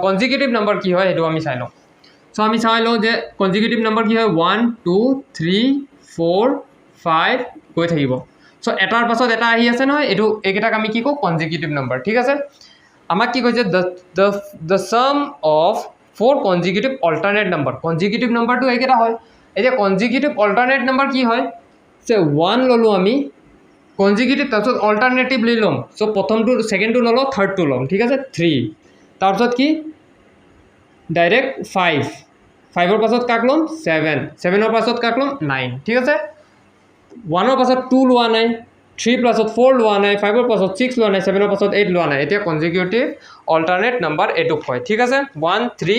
কনজিকিউটিভ নাম্বাৰ কি হয় সেইটো আমি চাই লওঁ চ' আমি চাই লওঁ যে কনজিকিউটিভ নাম্বাৰ কি হয় 1 2 3 4 5 গৈ থাকিব চ' এটাৰ পাছত এটা আহি আছে নহয় এইকেইটাক আমি কি কওঁ কনজিকিউটিভ নাম্বাৰ ঠিক আছে আমাক কি কৈছে the sum of 4 consecutive alternate number consecutive নাম্বাৰটো এইকেইটা হয় এতিয়া কনজিকিউটিভ অল্টাৰনেট নাম্বাৰ কি হয় যে 1 ল'লোঁ আমি কনজিকিউটিভ তাৰপিছত অল্টাৰনেটিভ লৈ ল'ম চ' প্ৰথমটো ছেকেণ্ডটো নলওঁ থাৰ্ডটো ল'ম ঠিক আছে 3 তাৰপিছত কি ডাইৰেক্ট 5ৰ পাছত কাক ল'ম 7ৰ পাছত কাক ল'ম 9 ঠিক আছে 1ৰ পাছত 2 লোৱা নাই 3 প্লাছত 4 লোৱা নাই 5ৰ পাছত 6 লোৱা নাই 7ৰ পাছত 8 লোৱা নাই এতিয়া কনজিকিউটিভ অল্টাৰনেট নাম্বাৰ এইটোক কয় ঠিক আছে 1 3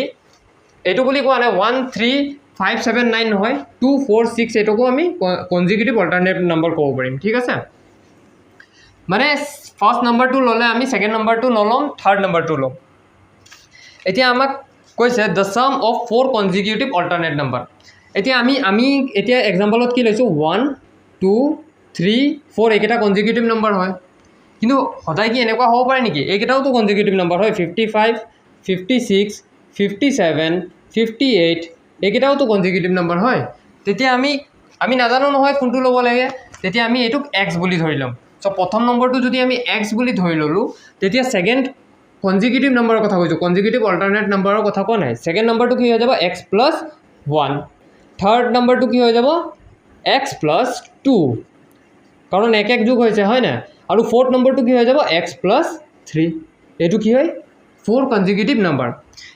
এইটো বুলি কোৱা নাই 1 3 5 7 9 নহয় 2 4 6 এইটোকো আমি কনজিকিউটিভ অল্টাৰনেট নাম্বাৰ ক'ব পাৰিম ঠিক আছে মানে ফাৰ্ষ্ট নাম্বাৰটো ল'লে আমি ছেকেণ্ড নাম্বাৰটো নল'ম থাৰ্ড নাম্বাৰটো ল'ম এতিয়া আমাক কৈছে the sum of 4 consecutive alternate number এতিয়া আমি এতিয়া এক্সাম্পলত কি লৈছোঁ 1 2 3 4 এইকেইটা কনজিকিউটিভ নাম্বাৰ হয় কিন্তু সদায় কি এনেকুৱা হ'ব পাৰে নেকি এইকেইটাওতো কনজিকিউটিভ নাম্বাৰ হয় 55 56 57 58 এইকেইটাওতো কনজিকিউটিভ নাম্বাৰ হয় তেতিয়া আমি নাজানো নহয় কোনটো ল'ব লাগে তেতিয়া আমি এইটোক এক্স বুলি ধৰি ল'ম চ' প্ৰথম নম্বৰটো যদি আমি এক্স বুলি ধৰি ল'লোঁ তেতিয়া ছেকেণ্ড কনজিকিউটিভ নাম্বাৰৰ কথা কৈছোঁ কনজিকিউটিভ অল্টাৰনেট নাম্বাৰৰ কথা কোৱা নাই ছেকেণ্ড নাম্বাৰটো কি হৈ যাব এক্স প্লাছ 1 থাৰ্ড নাম্বাৰটো কি হৈ যাব এক্স প্লাছ 2 কাৰণ এক এক যোগ হৈছে হয় নাই আৰু ফ'ৰ্থ নম্বৰটো কি হৈ যাব এক্স প্লাছ 3 এইটো কি হয় 4 কনজিকিউটিভ নাম্বাৰ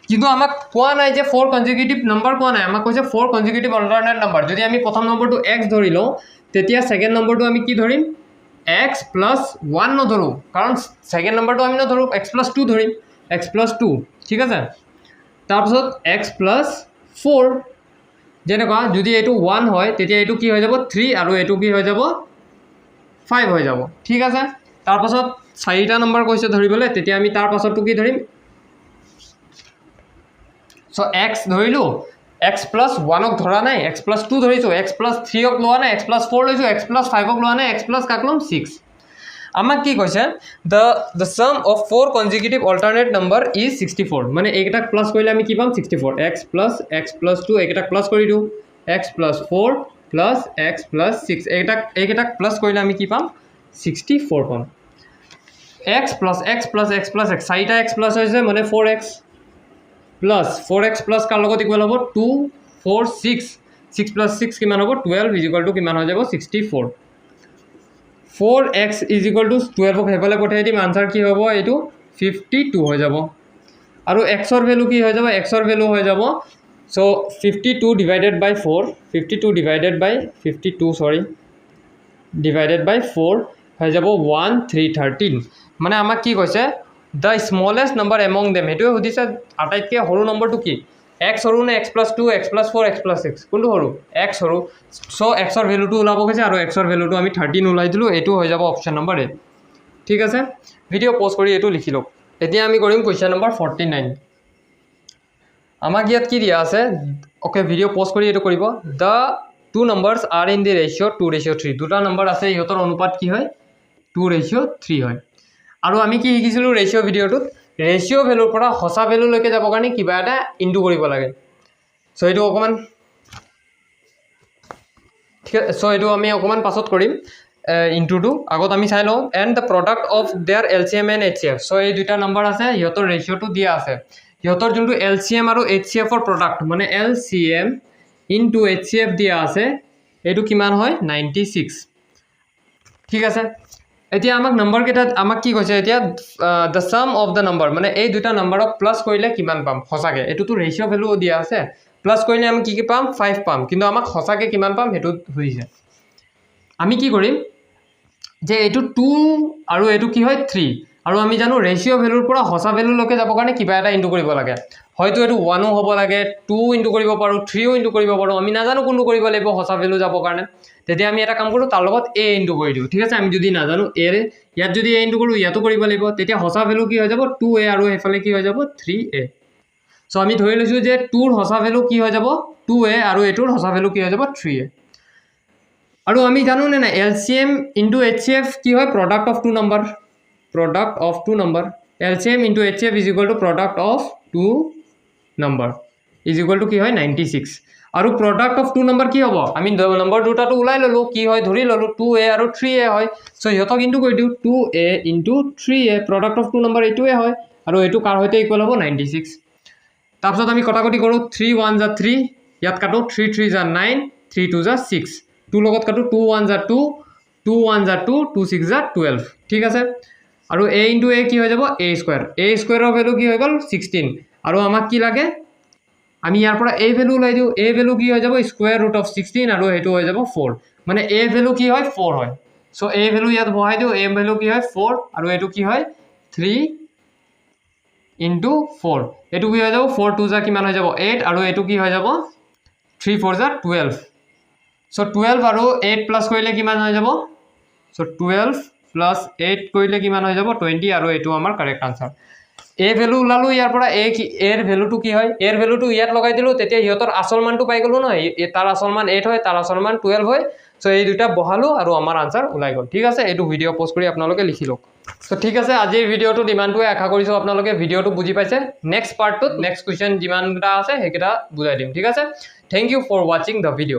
কিন্তু আমাক কোৱা নাই যে 4 কনজিকিউটিভ নাম্বাৰ কোৱা নাই আমাক কৈছে 4 কনজিকিউটিভ অল্টাৰনেট নাম্বাৰ যদি আমি প্ৰথম নম্বৰটো এক্স ধৰি লওঁ তেতিয়া ছেকেণ্ড নম্বৰটো আমি কি ধৰিম এক্স প্লাছ 1 নধৰোঁ কাৰণ ছেকেণ্ড নম্বৰটো আমি নধৰোঁ এক্স প্লাছ 2 ধৰিম এক্স প্লাছ 2 ঠিক আছে তাৰপিছত এক্স প্লাছ 4 যেনেকুৱা যদি এইটো 1 হয় তেতিয়া এইটো কি হৈ যাব 3 আৰু এইটো কি হৈ যাব 5 হৈ যাব ঠিক আছে তাৰপাছত 4টা নম্বৰ কৈছে ধৰিবলৈ তেতিয়া আমি তাৰ পাছতটো কি ধৰিম চ' এক্স ধৰিলোঁ এক্স প্লাছ 1ক ধৰা নাই এক্স প্লাছ 2 ধৰিছোঁ এক্স প্লাছ 3ক লোৱা নাই এক্স প্লাছ 4 লৈছোঁ এক্স প্লাছ 5ক লোৱা নাই এক্স প্লাছ কাক ল'ম 6 আমাক কি কৈছে the sum of 4 consecutive alternate number is 64 মানে এইকেইটাক প্লাছ কৰিলে আমি কি পাম 64 এক্স প্লাছ 2 এইকেইটাক প্লাছ কৰি দিওঁ X plus 4 plus X plus 6 এইকেইটাক প্লাছ কৰিলে আমি কি পাম 64 পাম X plus X plus X plus X 4টা এক্স প্লাছ হৈছে মানে 4x প্লাছ 4x প্লাছ কাৰ লগত ইকুৱেল হ'ব 2 4 6 6 প্লাছ 6 কিমান হ'ব 12 ইজ ইকুৱেল টু কিমান হৈ যাব 64 4x ইজ ইকুৱেল টু 12ক সেইফালে পঠিয়াই দিম আনচাৰ কি হ'ব এইটো 52 হৈ যাব আৰু এক্সৰ ভেলু কি হৈ যাব এক্সৰ ভেলু হৈ যাব চ' 52 ডিভাইডেড বাই 4 52 ডিভাইডেড বাই 52 ডিভাইডেড বাই 4 হৈ যাব 1313 মানে আমাক কি কৈছে the smallest number among them সেইটোৱে সুধিছে আটাইতকৈ সৰু নম্বৰটো কি এক্স সৰু নে x plus 2 x plus 4 x plus 6 কোনটো সৰু এক্স সৰু চ' এক্সৰ ভেলুটো ওলাব কৈছে আৰু এক্সৰ ভেলুটো আমি 13 ওলাই দিলোঁ এইটো হৈ যাব অপশ্যন নম্বৰ এ ঠিক আছে ভিডিঅ' প'জ কৰি এইটো লিখি লওক এতিয়া আমি কৰিম কুৱেশ্যন নম্বৰ 49 আমাক ইয়াত কি দিয়া আছে অ'কে ভিডিঅ' প'জ কৰি এইটো কৰিব the 2 numbers are in the ratio' 2:3 দুটা নম্বৰ আছে ইহঁতৰ অনুপাত কি হয় 2:3 হয় আৰু আমি কি শিকিছিলোঁ ৰেচিঅ' ভিডিঅ'টোত ৰেচিঅ' ভেলুৰ পৰা সঁচা ভেলুলৈকে যাব কাৰণে কিবা এটা ইনটু কৰিব লাগে চ' এইটো অকণমান ঠিক আছে চ' এইটো আমি অকণমান পাছত কৰিম ইনটুটো আগত আমি চাই লওঁ and the product of their LCM and HCF চ' এই দুটা নম্বৰ আছে সিহঁতৰ ৰেচিঅ'টো দিয়া আছে সিহঁতৰ যোনটো LCM আৰু HCFৰ প্ৰডাক্ট মানে LCM ইনটু HCF দিয়া আছে এইটো কিমান হয় 96 ঠিক আছে এতিয়া আমাক নম্বৰ কেইটাত আমাক কি কৈছে এতিয়া the sum of the number মানে এই দুটা নম্বৰক প্লাছ কৰিলে কিমান পাম সঁচাকৈ এইটোতো ৰেচিঅ' ভেলু দিয়া আছে প্লাছ কৰিলে আমি কি পাম 5 পাম কিন্তু আমাক সঁচাকৈ কিমান পাম সেইটো সুধিছে আমি কি কৰিম যে এইটো 2 আৰু এইটো কি হয় 3 আৰু আমি জানো ৰেচিঅ' ভেলুৰ পৰা সঁচা ভেলুলৈকে যাবৰ কাৰণে কিবা এটা ইনটু কৰিব লাগে হয়তো এইটো 1ও হ'ব লাগে 2 ইনটু কৰিব পাৰোঁ 3ও ইনটু কৰিব পাৰোঁ আমি নাজানো কোনটো কৰিব লাগিব সঁচা ভেলু যাবৰ কাৰণে তেতিয়া আমি এটা কাম কৰোঁ তাৰ লগত a ইনটু কৰি দিওঁ ঠিক আছে আমি যদি নাজানো a ইয়াত যদি a ইনটু কৰোঁ ইয়াতো কৰিব লাগিব তেতিয়া সঁচা ভেলু কি হৈ যাব 2a আৰু সেইফালে কি হৈ যাব 3a চ' আমি ধৰি লৈছোঁ যে 2ৰ সঁচা ভেলু কি হৈ যাব 2a আৰু এইটোৰ সঁচা ভেলু কি হৈ যাব 3a আৰু আমি জানো নে নাই LCM ইনটু HCF কি হয় product of 2 number LCM into HCF is equal to product of 2 number is equal to কি হয় 96 আৰু প্ৰডাক্ট অফ 2 নম্বৰ কি হ'ব আমি নম্বৰ দুটাটো ওলাই ল'লোঁ কি হয় ধৰি ল'লোঁ 2a আৰু 3a হয় চ' সিহঁতক ইনটু কৰি দিওঁ 2a into 3a product of 2 number এইটোৱে হয় আৰু এইটো কাৰ সৈতে ইকুৱেল হ'ব 96 তাৰপিছত আমি কটাকটি কৰোঁ 3 1 যা 3 ইয়াত কাটো 3 3 যা 9 3 2 যা 6 2 লগত কাটো 2 1 যা 2 2 1 যা 2 2 6 যা 12 ঠিক আছে আৰু a ইনটু a কি হৈ যাব a স্কুৱেৰৰ ভেলু কি হৈ গ'ল 16 আৰু আমাক কি লাগে আমি ইয়াৰ পৰা a ভেলু ওলাই দিওঁ a ভেলু কি হৈ যাব স্কুৱেৰ ৰুট অফ 16 আৰু এইটো হৈ যাব 4 মানে a ভেলু কি হয় 4 হয় চ' a ভেলু ইয়াত বহাই দিওঁ a ভেলু কি হয় 4 আৰু এইটো কি হয় 3 ইনটু 4 এইটো কি হৈ যাব 4 2 যা কিমান হৈ যাব 8 আৰু এইটো কি হৈ যাব 3 4 যা 12 চ' 12 আৰু 8 প্লাছ কৰিলে কিমান হৈ যাব চ' 12 প্লাছ 8 কৰিলে কিমান হৈ যাব 20 আৰু এইটো আমাৰ কাৰেক্ট আনসাৰ এ ভ্যালু ওলালো ইয়াৰ পৰা এৰ ভ্যালুটো কি হয় এৰ ভ্যালুটো ইয়াত লগাই দিলো তেতিয়া ইহতৰ আসল মানটো পাই গলো নহয় তাৰ আসল মান 8 হয় তাৰ আসল মান 12 হয় সো এই দুটা বহালো আৰু আমাৰ আনসাৰ ওলাই গল ঠিক আছে এইটো ভিডিও পোস্ট কৰি আপোনালোকে লিখি লওক সো ঠিক আছে আজিৰ ভিডিওটো ইমানটোৱে আশা কৰিছো আপোনালোকে ভিডিওটো বুজি পাইছে নেক্সট পাৰ্টটোত নেক্সট কোৱেশ্চন যিমানটা আছে হেকেটা বুজাই দিম ঠিক আছে thank you for watching the video